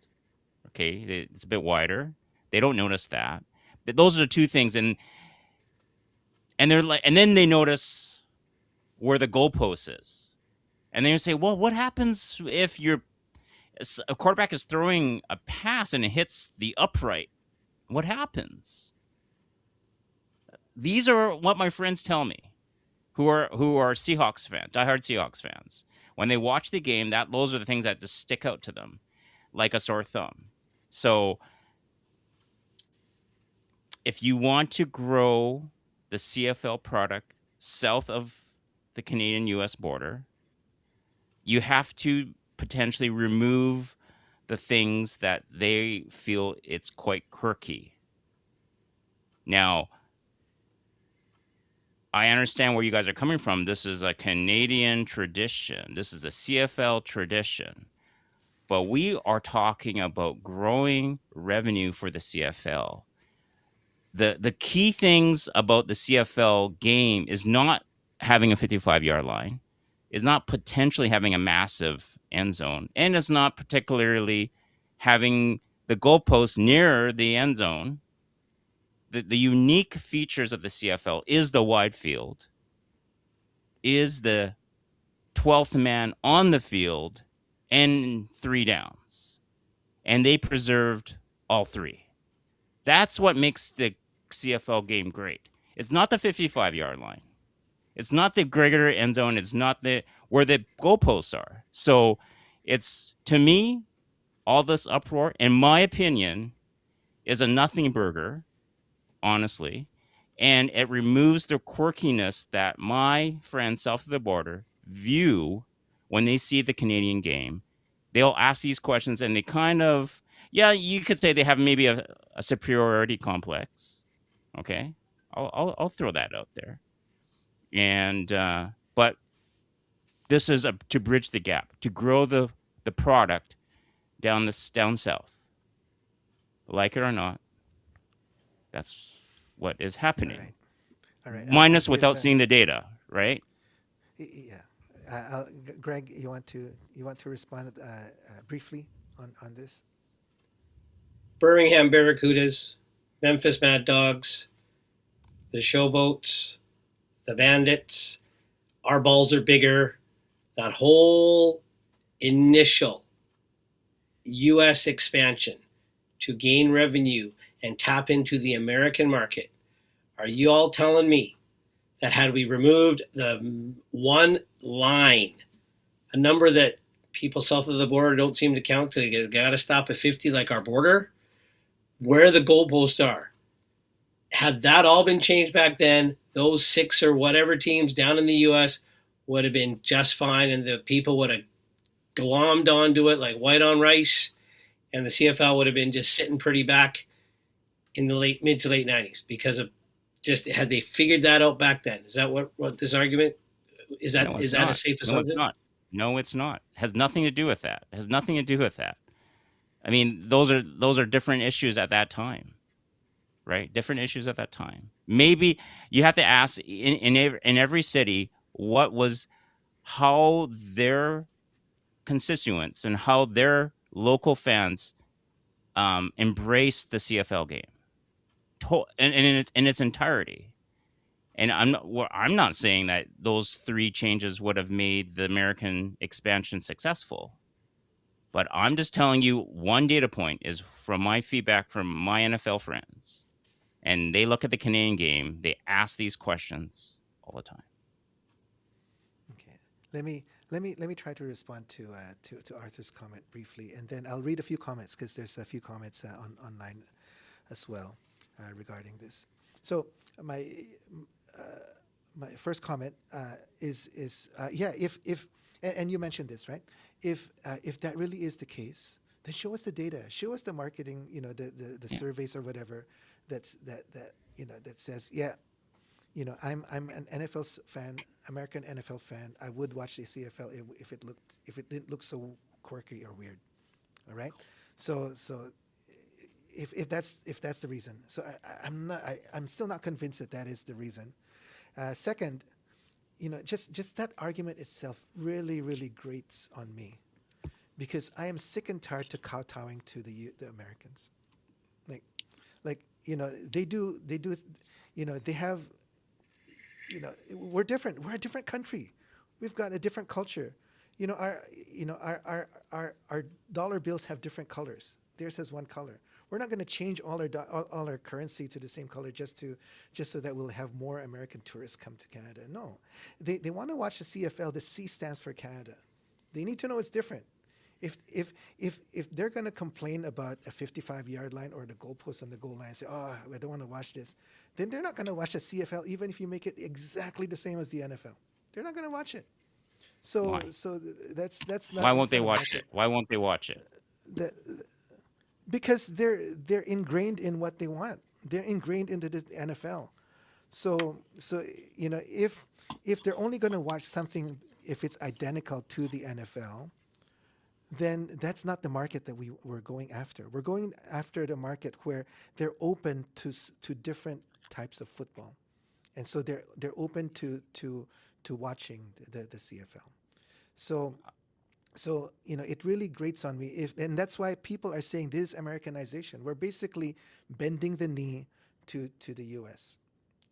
Okay, it's a bit wider. They don't notice that. Those are the two things, and they're like, and then they notice where the goalpost is, and they say, well, what happens if a quarterback is throwing a pass and it hits the upright? What happens? These are what my friends tell me, who are Seahawks fans, diehard Seahawks fans. When they watch the game, those are the things that just stick out to them like a sore thumb. So if you want to grow the CFL product south of the Canadian-US border, you have to potentially remove the things that they feel it's quite quirky. Now, I understand where you guys are coming from. This is a Canadian tradition. This is a CFL tradition. But we are talking about growing revenue for the CFL. The key things about the CFL game is not having a 55-yard line, is not potentially having a massive end zone, and it's not particularly having the goalpost near the end zone. The unique features of the CFL is the wide field, is the 12th man on the field, and 3 downs. And they preserved all 3. That's what makes the CFL game great. It's not the 55-yard line. It's not the greater end zone. It's not where the goalposts are. So it's, to me, all this uproar, in my opinion, is a nothing burger, honestly. And it removes the quirkiness that my friends south of the border view when they see the Canadian game. They'll ask these questions and they kind of, yeah, you could say they have maybe a superiority complex. Okay. I'll throw that out there. And, but this is to bridge the gap, to grow the product down south. Like it or not, that's what is All happening. right. All right. I'll Minus give. without seeing the data, right? Yeah. Greg, you want to respond briefly on this? Birmingham Barracudas, Memphis Mad Dogs, the Showboats, the Bandits, our balls are bigger. That whole initial U.S. expansion to gain revenue and tap into the American market. Are you all telling me that had we removed the one line, a number that people south of the border don't seem to count, they got to stop at 50 like our border, where the goalposts are, had that all been changed back then, those 6 or whatever teams down in the U.S. would have been just fine, and the people would have glommed onto it like white on rice, and the CFL would have been just sitting pretty back in the mid to late 90s because of just had they figured that out back then. Is that what this argument is? No, Is it's that a not. safe No, it's assumption? not. No, it's not. Has nothing to do with that. Has nothing to do with that. I mean, those are different issues at that time, right? Different issues at that time. Maybe you have to ask in every city how their constituents and how their local fans embrace the CFL game, and in its entirety. And I'm not saying that those 3 changes would have made the American expansion successful, but I'm just telling you one data point is from my feedback from my NFL friends, and they look at the Canadian game, they ask these questions all the time. Okay. Let me try to respond to Arthur's comment briefly, and then I'll read a few comments because there's a few comments online as well regarding this. So my my first comment is yeah, if and you mentioned this, right? If that really is the case, then show us the data, show us the marketing, the Yeah. surveys or whatever that says, yeah, I'm an NFL fan, American NFL fan. I would watch the CFL if it didn't look so quirky or weird. All right, so if that's the reason, so I'm still not convinced that that is the reason. Second, just that argument itself really grates on me because I am sick and tired to kowtowing to the Americans. Like they do, they have, we're different. We're a different country. We've got a different culture. Our dollar bills have different colors. Theirs has one color. We're not going to change all our currency to the same color just so that we'll have more American tourists come to Canada. No, they want to watch the CFL. The C stands for Canada. They need to know it's different. If they're going to complain about a 55-yard line or the goalpost on the goal line, say, "Oh, I don't want to watch this," then they're not going to watch the CFL even if you make it exactly the same as the NFL. They're not going to watch it. So Why? so that's not Why that's won't they not a watch market. it? Why won't they watch it? The, because they're ingrained in what they want. They're ingrained into the NFL. So if they're only going to watch something if it's identical to the NFL, then that's not the market that we're going after. We're going after the market where they're open to different types of football, and so they're open to watching the CFL. So it really grates on me and that's why people are saying this is Americanization. We're basically bending the knee to the US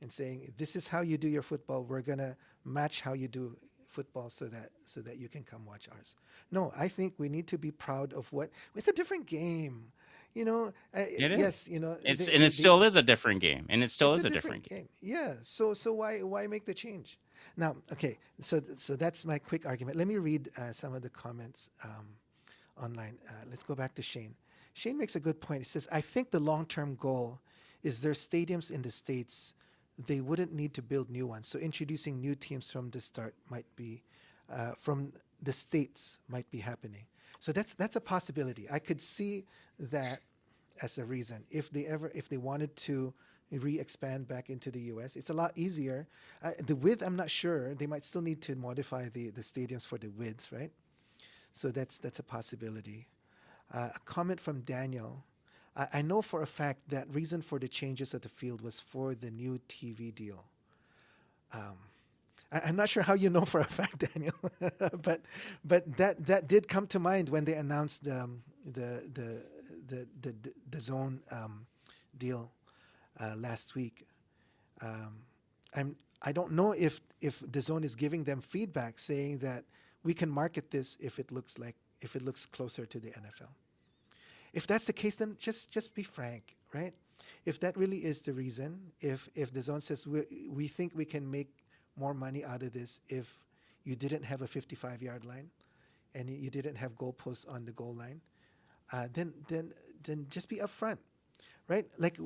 and saying this is how you do your football. We're gonna match how you do football so that you can come watch ours. No, I think we need to be proud of what it's a different game. It Yes, is. It still is a different game, and it still it's a is a different different game. game. Yeah. So why make the change? Now, okay. So that's my quick argument. Let me read some of the comments online. Let's go back to Shane. Shane makes a good point. He says, "I think the long-term goal is their stadiums in the states. They wouldn't need to build new ones. So introducing new teams from the start might be from the states might be happening. So that's a possibility. I could see that as a reason. If they wanted to re-expand back into the US, it's a lot easier. The width, I'm not sure. They might still need to modify the stadiums for the width, right? So that's a possibility. A comment from Daniel. I know for a fact that reason for the changes at the field was for the new TV deal. Um, I'm not sure how you know for a fact, Daniel, but that did come to mind when they announced the zone deal last week. Um, I don't know if the zone is giving them feedback saying that we can market this if it looks closer to the NFL. If that's the case, then just be frank, right? If that really is the reason, if the zone says we think we can make more money out of this if you didn't have a 55-yard line and you didn't have goalposts on the goal line, then just be upfront, right? Like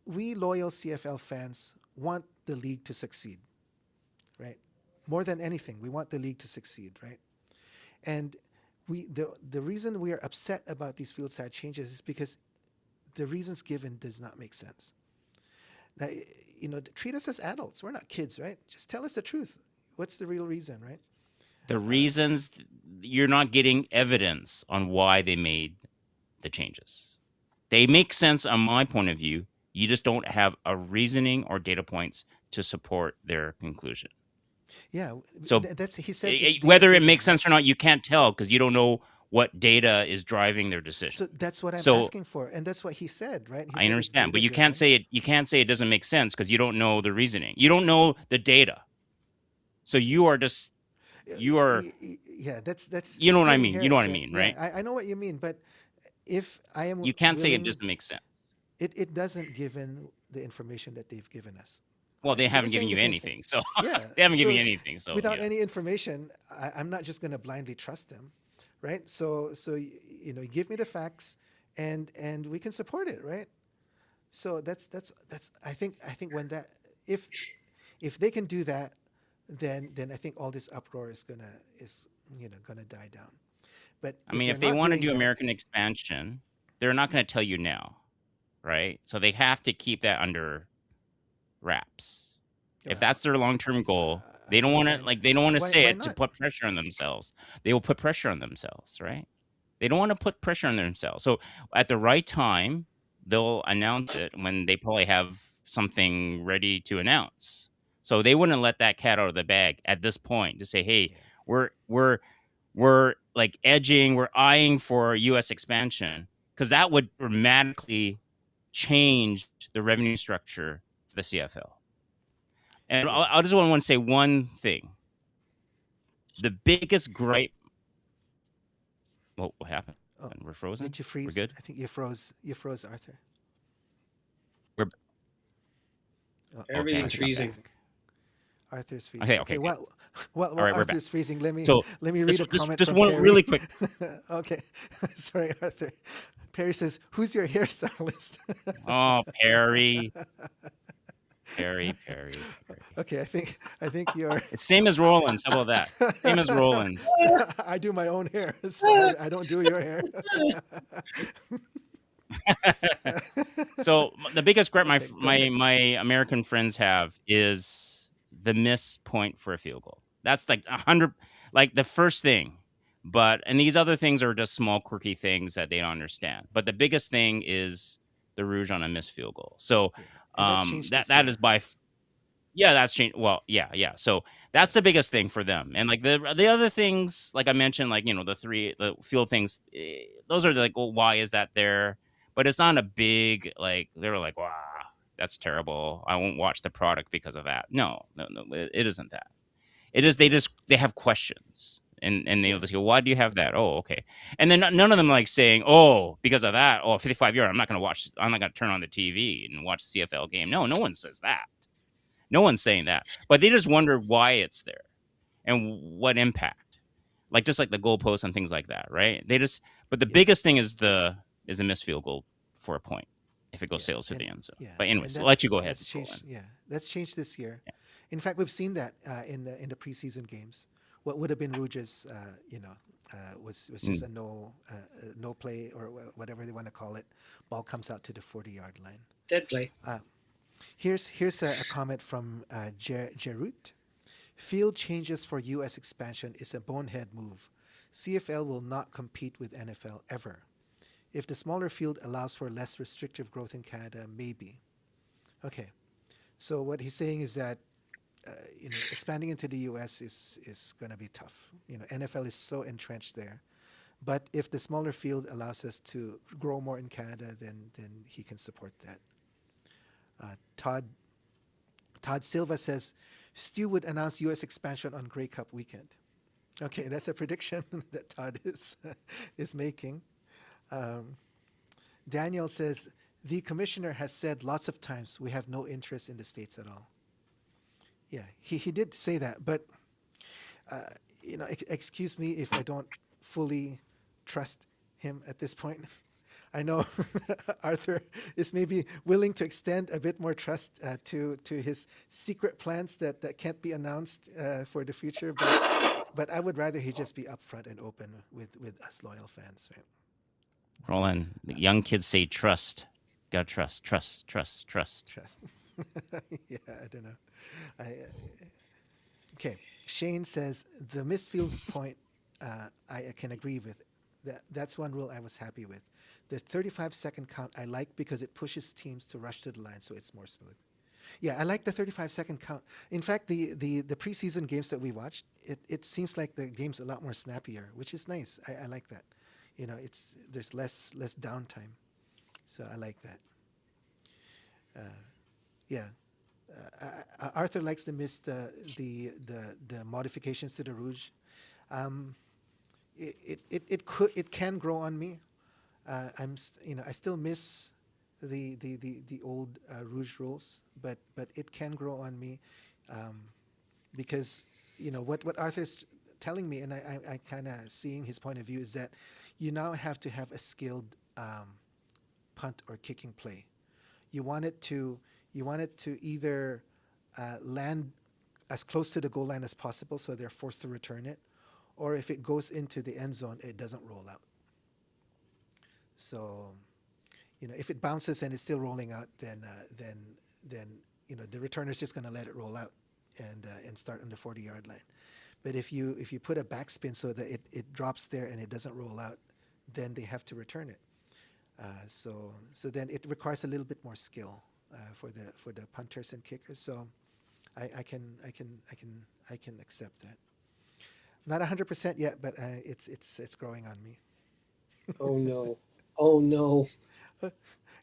we loyal CFL fans want the league to succeed, right? More than anything, we want the league to succeed, right? And the reason we are upset about these field side changes is because the reasons given does not make sense. Now, treat us as adults. We're not kids, right? Just tell us the truth. What's the real reason, right? The reasons you're not getting evidence on why they made the changes. They make sense on my point of view. You just don't have a reasoning or data points to support their conclusion. Yeah, So that's he said it's data whether it driven, makes right? sense or not, you can't tell because you don't know what data is driving their decision. So that's what I'm So asking for, and that's what he said, right? He I said it's understand, data but you can't driven. say it. You can't say it doesn't make sense because you don't know the reasoning. You don't know the data. So you are just you are. Yeah, that's You know what I splitting mean. You know what hairs, I right? mean, Yeah, right? I know what you mean, but if I am You can't say it willing, doesn't make sense. it doesn't given the information that they've given us, Well, right? they So we're haven't given saying the you same thing. anything, so Yeah. they haven't So given you if anything. So without yeah, any information, I'm not just going to blindly trust them, right? So give me the facts, and we can support it, right? So that's I think when that if they can do that, then I think all this uproar is gonna die down. But I if mean, they're if they not want to doing do that, American expansion, they're not going to tell you now, right? So they have to keep that under wraps. If Well, that's their long-term goal, they don't want to and like they don't want to say why it to not? put pressure on themselves. They will put pressure on themselves, right? They don't want to put pressure on themselves. So at the right time, they'll announce it when they probably have something ready to announce. So they wouldn't let that cat out of the bag at this point to say, "Hey, Yeah, we're we're we're like edging, we're eyeing for U.S. expansion," because that would dramatically change the revenue structure for the CFL. And yeah. I just want to say one thing. The biggest gripe. What happened? Oh, We're frozen. did you We're freeze? good. I think you froze. You froze, Arthur. We're Oh, okay. Everything's Arthur's Okay. freezing. freezing. Arthur's freezing. Okay. Okay, Okay. Okay. well, well, All while right. We're back. Arthur's freezing, So let me read a comment just from one Perry. really quick. Okay, sorry, Arthur. Perry says, "Who's your hairstylist?" Oh, Perry, Perry. Okay, I think you're. It's same as Roland's. How about that? Same as Roland's. I do my own hair, so I don't do your hair. So the biggest gripe Okay, go ahead. my American friends have is the miss point for a field goal. That's like 100, like the first thing. But and these other things are just small quirky things that they don't understand. But the biggest thing is the rouge on a missed field goal. So Yeah, and that's changed that this that is year. by yeah, that's changed. Well, yeah. So that's the biggest thing for them. And like the other things, like I mentioned, like the field things, those are like, well, why is that there? But it's not a big like they're like, wow, that's terrible. I won't watch the product because of that. No, it isn't that. It is they have questions. And they'll Yeah, just go, why do you have that? Oh, okay. And then none of them like saying, oh, because of that, 55-yard, I'm not going to watch, I'm not going to turn on the TV and watch the CFL game. No one says that. No one's saying that, but they just wonder why it's there and what impact, like just like the goalposts and things like that, right? But the yeah, biggest thing is the missed field goal for a point if it goes yeah, sails through the end zone. yeah, But and anyways, I'll let you go ahead, that's changed. Roland. Yeah, that's changed this year. Yeah. In fact, we've seen that in the preseason games. What would have been Rouge's, was just Mm. a no play or whatever they want to call it. Ball comes out to the 40-yard line. Dead play. Uh, here's a comment from Jerut. Field changes for U.S. expansion is a bonehead move. CFL will not compete with NFL ever. If the smaller field allows for less restrictive growth in Canada, maybe. Okay, so what he's saying is that expanding into the U.S. is going to be tough. NFL is so entrenched there. But if the smaller field allows us to grow more in Canada, then he can support that. Todd Silva says Stu would announce U.S. expansion on Grey Cup weekend. Okay, that's a prediction that Todd is making. Um, Daniel says the commissioner has said lots of times we have no interest in the states at all. Yeah, he did say that, but excuse me if I don't fully trust him at this point. I know Arthur is maybe willing to extend a bit more trust to his secret plans that can't be announced for the future, but I would rather he just be upfront and open with us loyal fans, right? Roland, the young kids say trust. Gotta trust. Trust. Yeah, I don't know. Okay, Shane says the misfield point. I can agree with. That's one rule I was happy with. The 35-second count I like because it pushes teams to rush to the line, so it's more smooth. Yeah, I like the 35-second count. In fact, the preseason games that we watched, it seems like the game's a lot more snappier, which is nice. I like that. There's less downtime, so I like that. Yeah, Arthur likes the the modifications to the Rouge. Um, it can grow on me. I still miss the old Rouge rules, but it can grow on me, um, because what Arthur's telling me, and I kind of seeing his point of view is that you now have to have a skilled punt or kicking play. You want it to either land as close to the goal line as possible, so they're forced to return it, or if it goes into the end zone, it doesn't roll out. So, if it bounces and it's still rolling out, then the returner's just going to let it roll out and start on the 40-yard line. But if you put a backspin so that it drops there and it doesn't roll out, then they have to return it. So then it requires a little bit more skill for the punters and kickers. So I can accept that. Not 100% yet, but it's growing on me. Oh no. Oh no.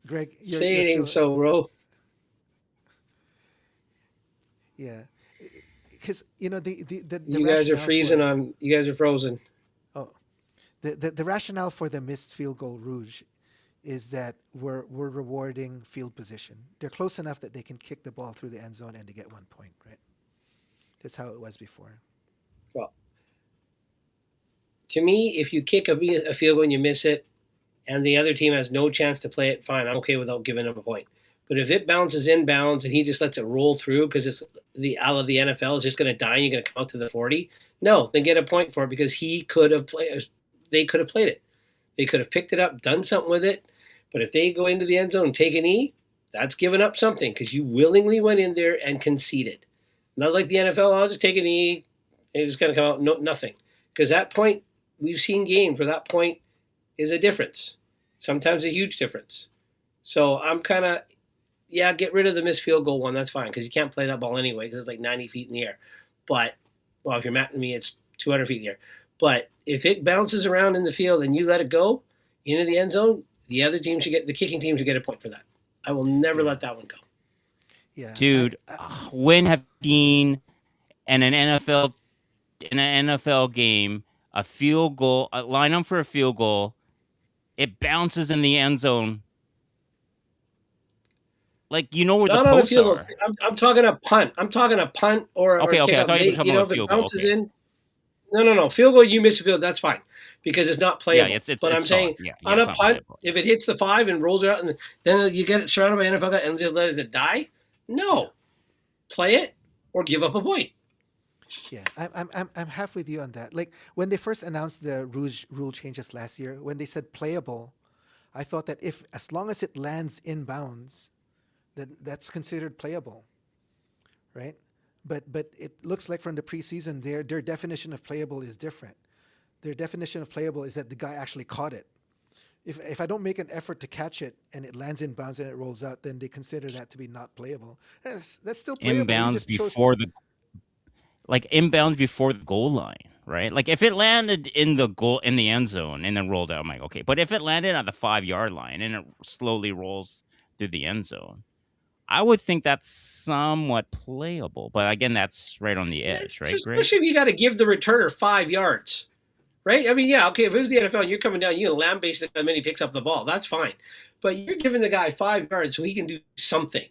Greg, Say you're it ain't still so, bro. yeah, because the You guys are rationale freezing for on. You guys are frozen. oh the rationale for the missed field goal rouge is that we're rewarding field position. They're close enough that they can kick the ball through the end zone and they get 1 point, right? That's how it was before. Well, to me, if you kick a field goal and you miss it, and the other team has no chance to play it, fine. I'm okay without giving him a point. But if it bounces inbounds and he just lets it roll through because it's the out of the NFL is just going to die and you're going to come out to the 40, no, then get a point for it because he could have played. They could have played it. They could have picked it up, done something with it. But if they go into the end zone and take a knee, that's giving up something because you willingly went in there and conceded. Not like the NFL, I'll just take a knee and it's going to come out nothing. Because that point, we've seen games where that point is a difference, sometimes a huge difference. So I'm kind of, yeah, get rid of the missed field goal one. That's fine because you can't play that ball anyway because it's like 90 feet in the air. But, well, if you're matching me, it's 200 feet in the air. But if it bounces around in the field and you let it go into the end zone, the kicking team should get a point for that. I will never Yeah, let that one go. yeah. Dude, when have you seen in an NFL game a field goal, a line up for a field goal, it bounces in the end zone. Like you know where the Not on a posts field goal. are. I'm talking a punt. I'm talking a punt or Okay, okay. I kickoff. thought you were They, talking about a if it field goal. bounces Okay. in, no. Field goal, you miss a field, that's fine because it's not Yeah, playable. it's But it's I'm gone. saying Yeah, on it's a not punt, playable. if it hits the 5 and rolls out, and then you get it surrounded by NFL guy and just let it die, Yeah, no, play it or give up a point. yeah. I'm half with you on that. Like when they first announced the rouge rule changes last year, when they said playable, I thought that if as long as it lands in bounds, then that's considered playable, right? But it looks like from the preseason, their definition of playable is different. Their definition of playable is that the guy actually caught it. If I don't make an effort to catch it and it lands in bounds and it rolls out, then they consider that to be not playable. That's still playable. You Inbounds just chose. before the inbounds before the goal line, right? Like if it landed in the end zone and then rolled out, I'm like, okay. But if it landed at the 5 yard line and it slowly rolls through the end zone, I would think that's somewhat playable. But again, that's right on the edge, right, Greg? Especially if you got to give the returner 5 yards, right? I mean, yeah, okay, if it was the NFL and you're coming down, you can lambaste the guy the minute he picks up the ball. That's fine. But you're giving the guy 5 yards so he can do something,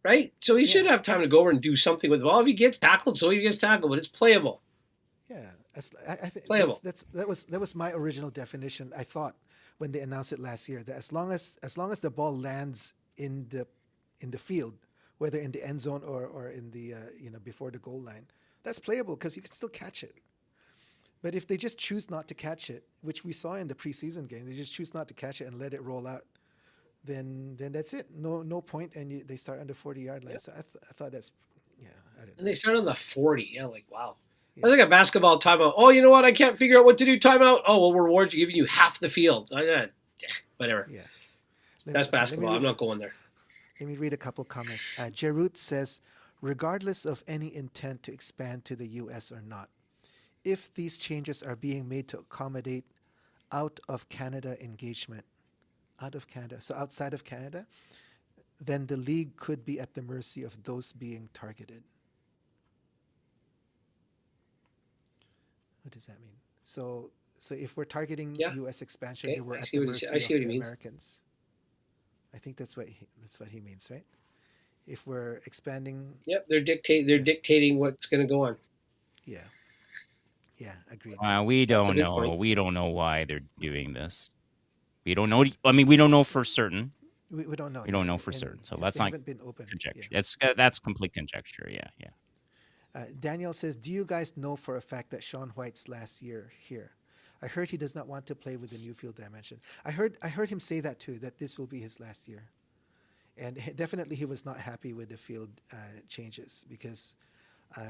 right? So he should Yeah, have time to go over and do something with the ball. If he gets tackled, so he gets tackled, but it's playable. yeah. I think Playable. that was my original definition. I thought when they announced it last year that as long as the ball lands in the field, whether in the end zone or in the before the goal line, that's playable because you can still catch it. But if they just choose not to catch it, which we saw in the preseason game, they just choose not to catch it and let it roll out, then that's it. No point, and they start on the 40-yard line. Yep. So I thought that's yeah. I don't And know. they start on the 40. Yeah, like, wow. Yeah, That's like a basketball timeout. Oh, you know what? I can't figure out what to do. Timeout. Oh, we'll reward you, giving you half the field. Whatever. yeah. Let me That's okay. Let me basketball. I'm read. not going there. Let me read a couple comments. Jerut says, regardless of any intent to expand to the U.S. or not, if these changes are being made to accommodate out of Canada engagement, out of Canada, so outside of Canada, then the league could be at the mercy of those being targeted. What does that mean? So if we're targeting Yeah. U.S. expansion, Okay. then we're I at see the what I mercy see of what he the means. Americans. I think that's what he means, right? If we're expanding, Yep. They're yeah, dictating what's going to go on. yeah, yeah, agreed. We That's a don't good know. point. We don't know why they're doing this. We don't know. I mean, we don't know for certain. We don't know, We yeah, don't know for and certain. So yes, let's they not haven't been open. Yeah. conjecture. That's complete conjecture. Yeah, yeah. Daniel says, "Do you guys know for a fact that Sean White's last year here? I heard he does not want to play with the new field dimension. I heard him say that too. That this will be his last year. And definitely he was not happy with the field changes because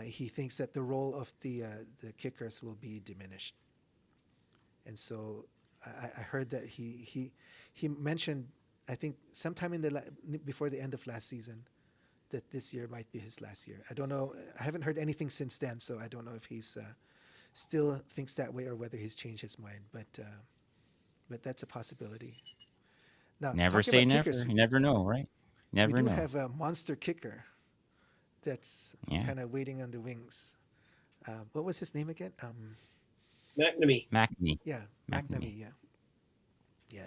he thinks that the role of the kickers will be diminished. And so I heard that he mentioned, I think sometime before the end of last season, that this year might be his last year. I don't know. I haven't heard anything since then, so I don't know if he's still thinks that way or whether he's changed his mind. But that's a possibility. Now, Never talking say about kickers, never. You never know, right? we Never do know. have a monster kicker that's Yeah. kind of waiting on the wings. What was his name again? McNamee. McNamee. Yeah, McNamee. McNamee. Yeah, yeah,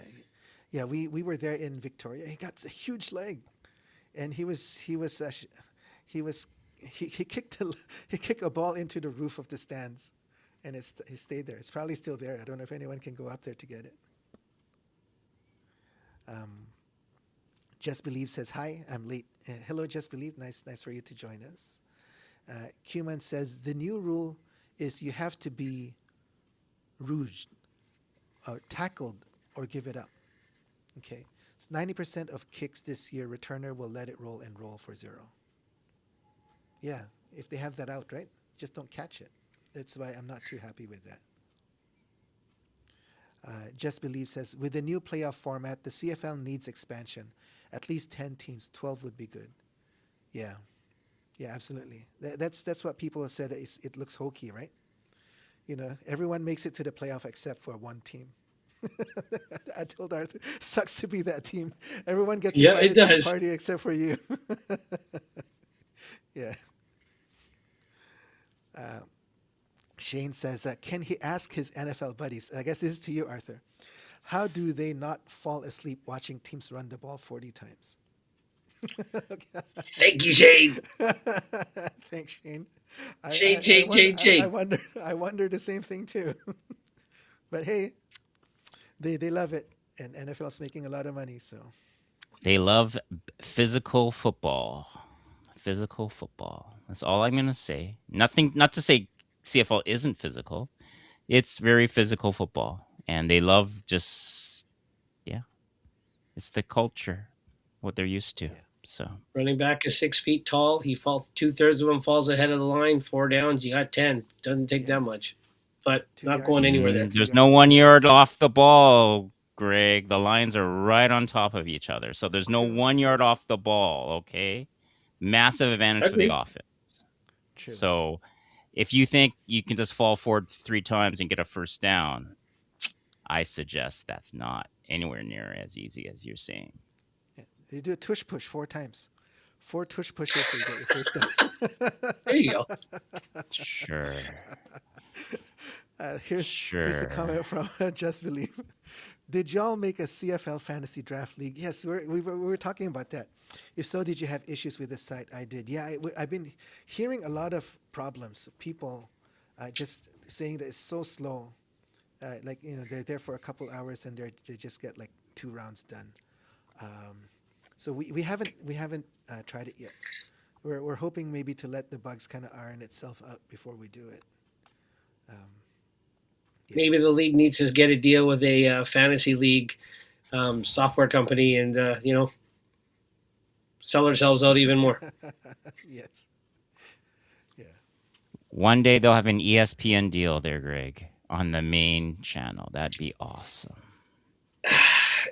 yeah. We were there in Victoria. He got a huge leg, and he was he kicked he kicked a ball into the roof of the stands, and he stayed there. It's probably still there. I don't know if anyone can go up there to get it. Um, Just Believe says hi. I'm late. Hello, Just Believe. Nice for you to join us. Cuman says the new rule is you have to be rouged or tackled or give it up. Okay. So 90% of kicks this year, returner will let it roll and roll for zero. Yeah, if they have that out, right? Just don't catch it. That's why I'm not too happy with that. Just Believe says, with the new playoff format, the CFL needs expansion. At least 10 teams, 12 would be good. Yeah, yeah, absolutely. That's what people have said. It looks hokey, right? You know, everyone makes it to the playoff except for one team. I told Arthur, sucks to be that team. Everyone gets Yeah, it invited to the does. party except for you. Yeah. Uh, Shane says, can he ask his NFL buddies? I guess this is to you, Arthur. How do they not fall asleep watching teams run the ball 40 times? Thank you, Shane. Thanks, Shane. Shane, Shane, Shane, I Shane. wonder I wonder the same thing too. But hey, they love it, and NFL's making a lot of money. So They love physical football. Physical football. That's all I'm going to say. Nothing, not to say CFL isn't physical. It's very physical football. And they love just, yeah, it's the culture, what they're used to. yeah, So Running back is 6 feet tall. He falls 2/3 of him falls ahead of the line. 4 downs. You got 10. Doesn't take yeah, that much, but two not yards going to anywhere gain is there. mm, two there's no yards to 1 yard gains. off the ball, Greg. The lines are right on top of each other. So there's no True, 1 yard true, off the ball, okay? Massive advantage for the Agreed. offense. true. So if you think you can just fall forward 3 times and get a first down, I suggest that's not anywhere near as easy as you're saying. Yeah. They do a tush push 4 times. 4 tush pushes, so you get your first down. There you go. Sure. Here's a Sure. comment from Just Believe. Did y'all make a CFL fantasy draft league? Yes, we were talking about that. If so, did you have issues with the site? I did. Yeah, I've been hearing a lot of problems. People just saying that it's so slow. Like they're there for a couple hours and they just get like 2 rounds done. Um, so we haven't tried it yet. We're hoping maybe to let the bugs kind of iron itself out before we do it. Um, yeah, Maybe the league needs to get a deal with a fantasy league software company and sell ourselves out even more. yes, yeah, One day they'll have an ESPN deal there, Greg, on the main channel. That'd be awesome.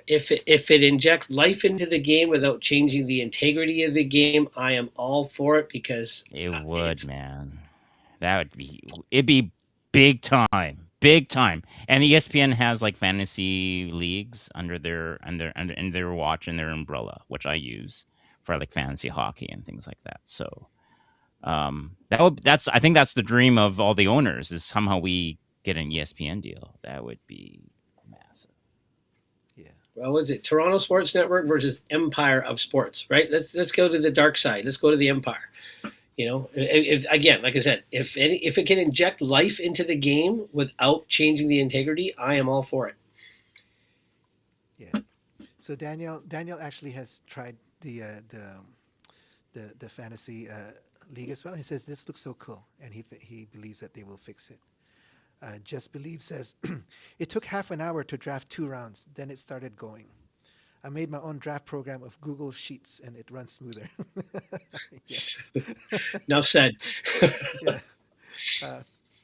If it injects life into the game without changing the integrity of the game, I am all for it because It would, it's man. It'd be big time. Big time. And ESPN has like fantasy leagues under their watch and their umbrella, which I use for like fantasy hockey and things like that. So that's I think that's the dream of all the owners is somehow we get an ESPN deal. That would be massive. yeah, well, was it Toronto Sports Network versus Empire of Sports, right? Let's go to the dark side. Let's go to the Empire. If again, like I said, if it can inject life into the game without changing the integrity, I am all for it. yeah. So Daniel actually has tried the fantasy league as well. He says this looks so cool, and he believes that they will fix it. Just Believe says it took half an hour to draft 2 rounds. Then it started going. I made my own draft program of Google Sheets, and it runs smoother. Yes. Enough said. Yeah. Uh,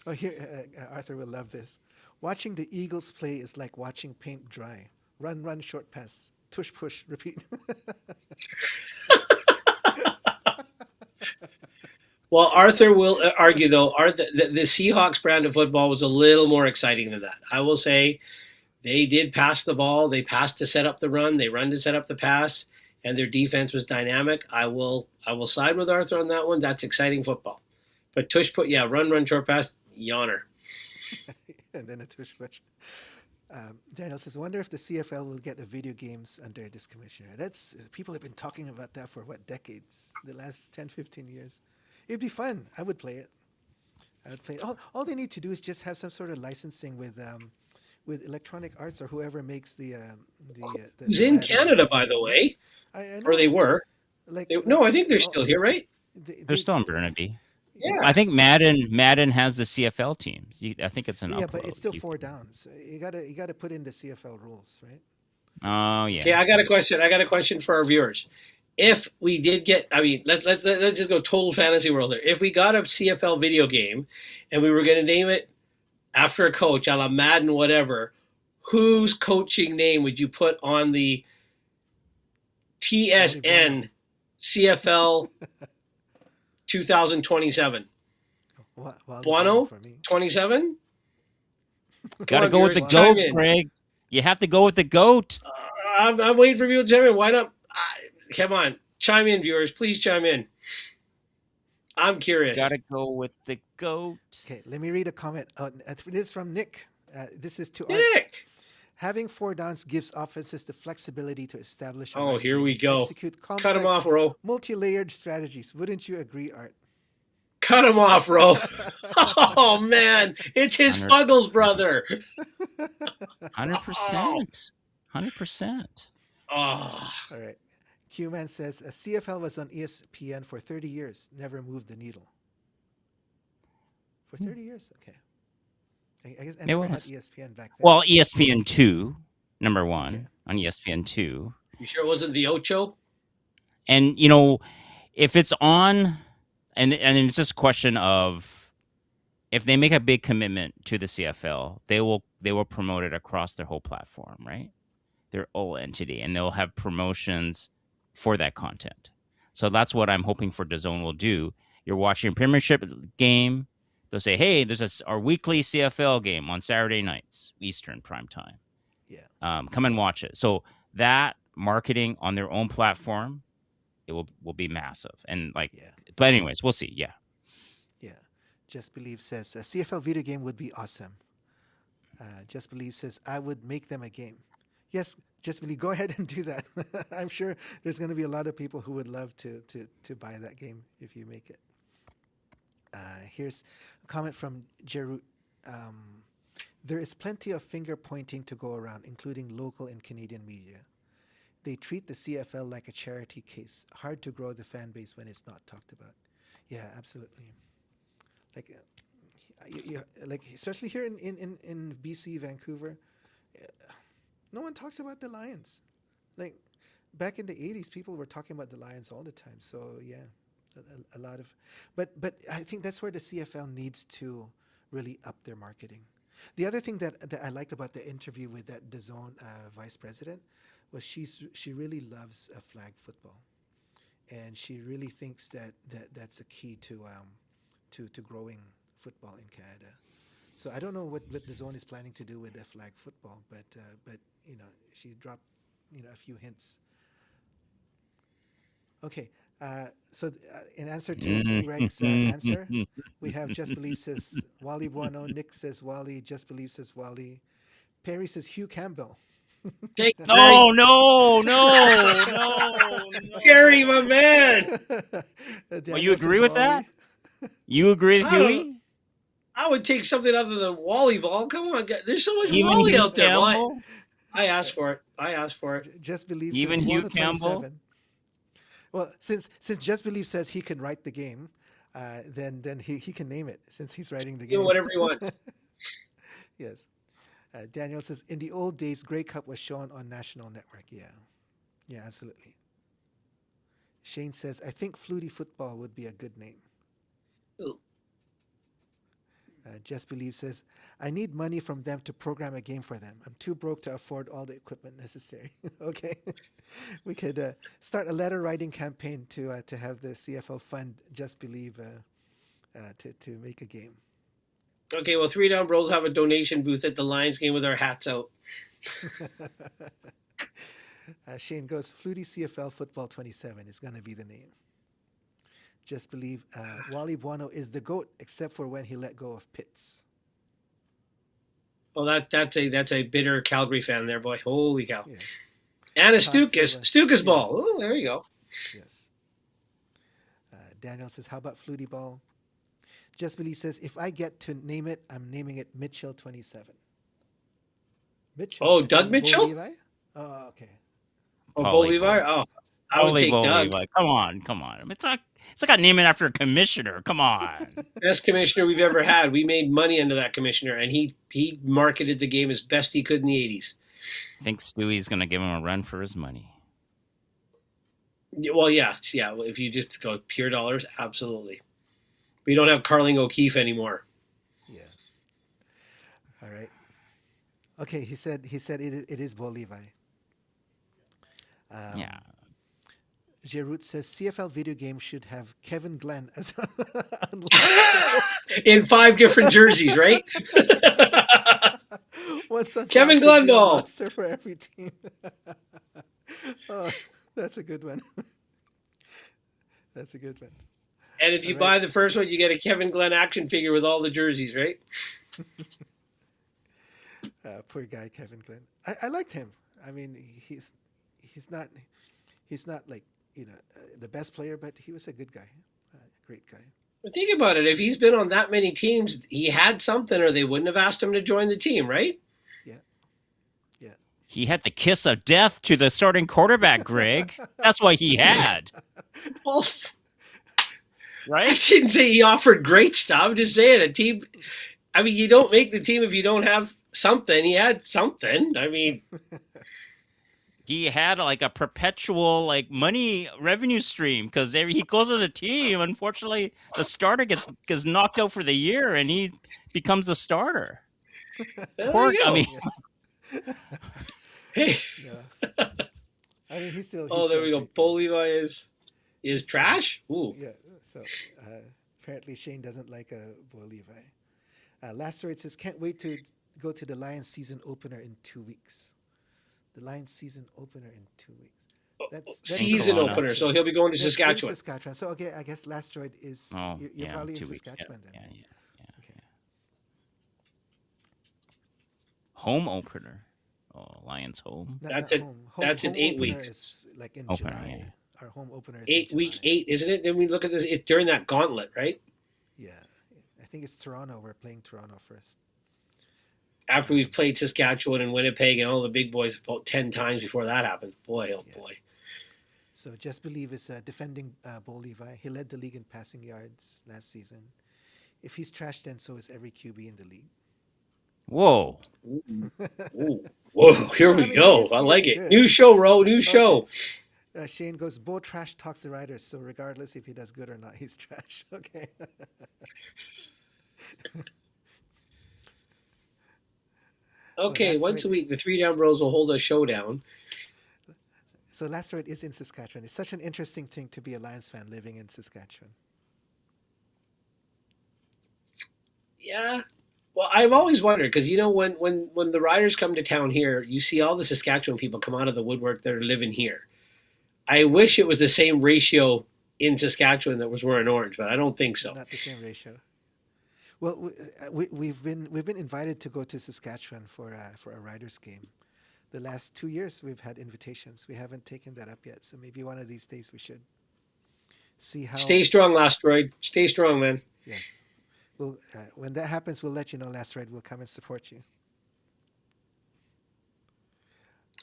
oh, here, Arthur will love this. Watching the Eagles play is like watching paint dry. Run, run, short pass. Tush, push, repeat. Well, Arthur will argue though. The Seahawks brand of football was a little more exciting than that. I will say they did pass the ball. They passed to set up the run. They run to set up the pass, and their defense was dynamic. I will side with Arthur on that one. That's exciting football. But tush put run run short pass yawner. And then a tush, push. Daniel says, "Wonder if the CFL will get the video games under this commissioner." That's people have been talking about that for what decades? The last 10, 15 years. It'd be fun. I would play it. I would play it. All they need to do is just have some sort of licensing with Electronic Arts or whoever makes He's the in Madden Canada, by the game, right? way, I or they know. were. Like No, I think they're oh, still here, right? They're they still in Burnaby. yeah. I think Madden has the CFL teams. I think it's an Yeah, but it's upload. still four downs. You gotta put in the CFL rules, right? Oh Okay, yeah. I got a question. I got a question for our viewers. If we did get, I mean, let's just go total fantasy world here. If we got a CFL video game, and we were going to name it after a coach, a la Madden, whatever, whose coaching name would you put on the Wally Buono. TSN CFL 2027? Wally Buono Buono for me. 27? Got to on, go with the viewers, chime goat, in. Greg. You have to go with the goat. I'm waiting for people to chime in. Why not? Come on, chime in, viewers. Please chime in. I'm curious. Got to go with the goat. Okay, let me read a comment. This is from Nick. This is to Art. Nick. Having four downs gives offenses the flexibility to establish a Oh, run here game we and go. execute Cut him complex, off, Ro. multi-layered strategies. Wouldn't you agree, Art? Cut him off, Ro. Oh man, it's his 100 Fuggles brother. 100%. 100%. Oh, All right. Q-Man says, CFL was on ESPN for 30 years, never moved the needle. For 30 years? Okay. I guess I never had was. ESPN back then. Well, ESPN 2, number one, Okay. on ESPN 2. you sure it wasn't the Ocho? And, if it's on, and it's just a question of, if they make a big commitment to the CFL, they will promote it across their whole platform, right? Their whole entity, and they'll have promotions for that content. So that's what I'm hoping for DAZN will do. You're watching a Premiership game, they'll say, hey, there's our weekly CFL game on Saturday nights, Eastern prime time. Yeah. Come and watch it. So that marketing on their own platform, it will be massive. And Yeah. but anyways, we'll see. Yeah. Yeah. Just Believe says, a CFL video game would be awesome. Just Believe says, I would make them a game. Yes, Just Believe, go ahead and do that. I'm sure there's going to be a lot of people who would love to buy that game if you make it. Here's a comment from Jerut. There is plenty of finger pointing to go around, including local and Canadian media. They treat the CFL like a charity case. Hard to grow the fan base when it's not talked about. Yeah, absolutely. Like especially here in BC, Vancouver, no one talks about the Lions. Like back in the 80s, people were talking about the Lions all the time. So yeah, a lot of, but I think that's where the CFL needs to really up their marketing. The other thing that I liked about the interview with that DAZN vice president was she really loves flag football, and she really thinks that's a key to growing football in Canada. So I don't know what DAZN is planning to do with the flag football, but she dropped a few hints. Okay, so in answer to Greg's answer, we have Just Believe says Wally Buono, Nick says Wally, Just Believe says Wally, Perry says Hugh Campbell. Thank No, no. Gary, my man. Well, you agree with that? You agree with I don't- Huey? I would take something other than Wally ball. Come on, there's so much Even Wally Hugh out there. Well, Campbell? I asked for it. Just Believe Even says Hugh 1 of Campbell? 27. Well, since Just Believe says he can write the game, then he can name it since he's writing the Do game. whatever you want. Yes. Daniel says in the old days, Grey Cup was shown on National Network. Yeah. Yeah, absolutely. Shane says, I think Flutie Football would be a good name. Just Believe says, I need money from them to program a game for them. I'm too broke to afford all the equipment necessary. Okay. We could start a letter writing campaign to have the CFL fund Just Believe to make a game. Okay, well, Three Down Bros have a donation booth at the Lions game with our hats out. Shane goes, Flutie CFL Football 27 is going to be the name. Just Believe Wally Buono is the GOAT, except for when he let go of Pitts. Well, that's a bitter Calgary fan there, boy. Holy cow! Yeah. And a Todd Stukas Silva. Yeah. ball. Oh, there you go. Yes. Daniel says, how about Flutie Ball? Just Believe says, if I get to name it, I'm naming it Mitchell 27. Mitchell? Oh, Is Doug Bo Mitchell? Levi? Oh, okay. Oh, Bo Probably Levi? Bo. Oh, I would Probably take Bo Doug. Levi. Come on. It's like a naming after a commissioner. Come on. Best commissioner we've ever had. We made money under that commissioner, and he marketed the game as best he could in the 80s. I think Stewie's gonna give him a run for his money. Well, yeah. If you just go pure dollars, absolutely. We don't have Carling O'Keefe anymore. Yeah. All right. Okay, he said it is Bo Levi. Yeah. Jerut says CFL video game should have Kevin Glenn as In 5 different jerseys, right? What's on Kevin Glenn Glenvall. roster for every team. Oh, that's a good one. That's a good one. And if you All buy right. the first one, you get a Kevin Glenn action figure with all the jerseys, right? Poor guy, Kevin Glenn. I liked him. I mean, he's not like the best player, but he was a good guy, a great guy. But think about it. If he's been on that many teams, he had something, or they wouldn't have asked him to join the team, right? Yeah, yeah. He had the kiss of death to the starting quarterback, Greg. That's what he had. Well, I Right? didn't say he offered great stuff. I'm just saying a team. I mean, you don't make the team if you don't have something. He had something. I mean, He had like a perpetual like money revenue stream because he goes to the team. Unfortunately, the starter gets knocked out for the year, and he becomes the starter. there Poor, you I go. mean, Hey, Yeah. I mean, he's still. oh, there we go. Great Bo guy. Levi is trash. Ooh, Yeah. So apparently Shane doesn't like Bo Levi. Last word says, can't wait to go to the Lions season opener in 2 weeks. The Lions season opener in 2 weeks. That's season Kelowna. opener. So he'll be going to That's Saskatchewan. in Saskatchewan. So okay, I guess last droid is oh you're yeah, probably in 2 weeks. Saskatchewan Yeah. then. Okay. Home opener. Oh, Lions home. That's Not it. home. That's in home 8 opener weeks. is like in Opener, July. yeah. Our home opener is Eight in week July. 8, isn't it? Then we look at this. It's during that gauntlet, right? Yeah. I think it's Toronto. We're playing Toronto first. After we've played Saskatchewan and Winnipeg and all the big boys about 10 times before that happens. Boy, oh Yeah. boy. So Just Believe is defending Bo Levi. He led the league in passing yards last season. If he's trash, then so is every QB in the league. Whoa. Ooh. Whoa, here Well, I we mean, go. he is I like it. good. New show, Ro. New show. Shane goes, Bo trash talks the riders, so regardless if he does good or not, he's trash. Okay. Okay, last once week- a week, the Three Down Bros will hold a showdown. So Last Word is in Saskatchewan. It's such an interesting thing to be a Lions fan living in Saskatchewan. Yeah. Well, I've always wondered because when the riders come to town here, you see all the Saskatchewan people come out of the woodwork that are living here. I wish it was the same ratio in Saskatchewan that was wearing orange, but I don't think so. Not the same ratio. Well, we've been invited to go to Saskatchewan for a Riders game. The last 2 years we've had invitations. We haven't taken that up yet, so maybe one of these days we should see how. Stay strong, Lastroid. Stay strong, man. Yes. Well, when that happens, we'll let you know. Last Ride will come and support you.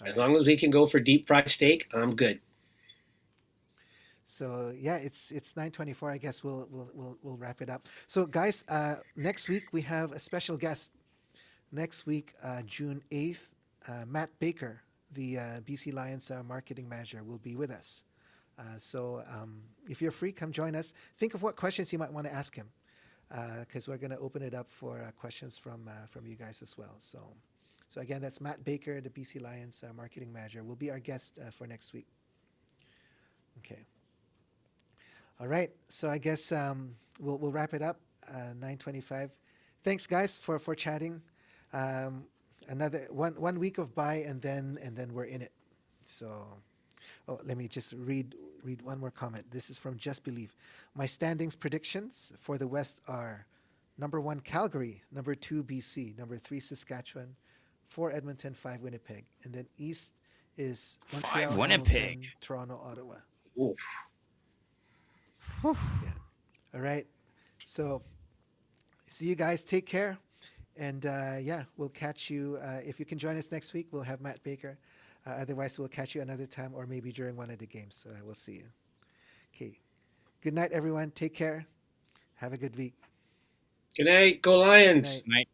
All As right. long as we can go for deep fried steak, I'm good. So yeah, it's 9:24. I guess we'll wrap it up. So guys, next week we have a special guest. Next week, June 8th, Matt Baker, the BC Lions marketing manager, will be with us. So if you're free, come join us. Think of what questions you might want to ask him, because we're going to open it up for questions from you guys as well. So again, that's Matt Baker, the BC Lions marketing manager, will be our guest for next week. Okay. All right. So I guess we'll wrap it up. 9:25. Thanks, guys, for chatting. Another one week of bye, and then we're in it. So, let me just read one more comment. This is from Just Believe. My standings predictions for the West are: number 1 Calgary, number 2 BC, number 3 Saskatchewan, 4 Edmonton, 5 Winnipeg, and then East is Montreal, 5 Winnipeg. Hamilton, Toronto, Ottawa. Ooh. Yeah. All right. So, see you guys. Take care. And yeah, we'll catch you. If you can join us next week, we'll have Matt Baker. Otherwise, we'll catch you another time or maybe during one of the games. We'll see you. Okay. Good night, everyone. Take care. Have a good week. Good night. Go Lions. Good night. Night.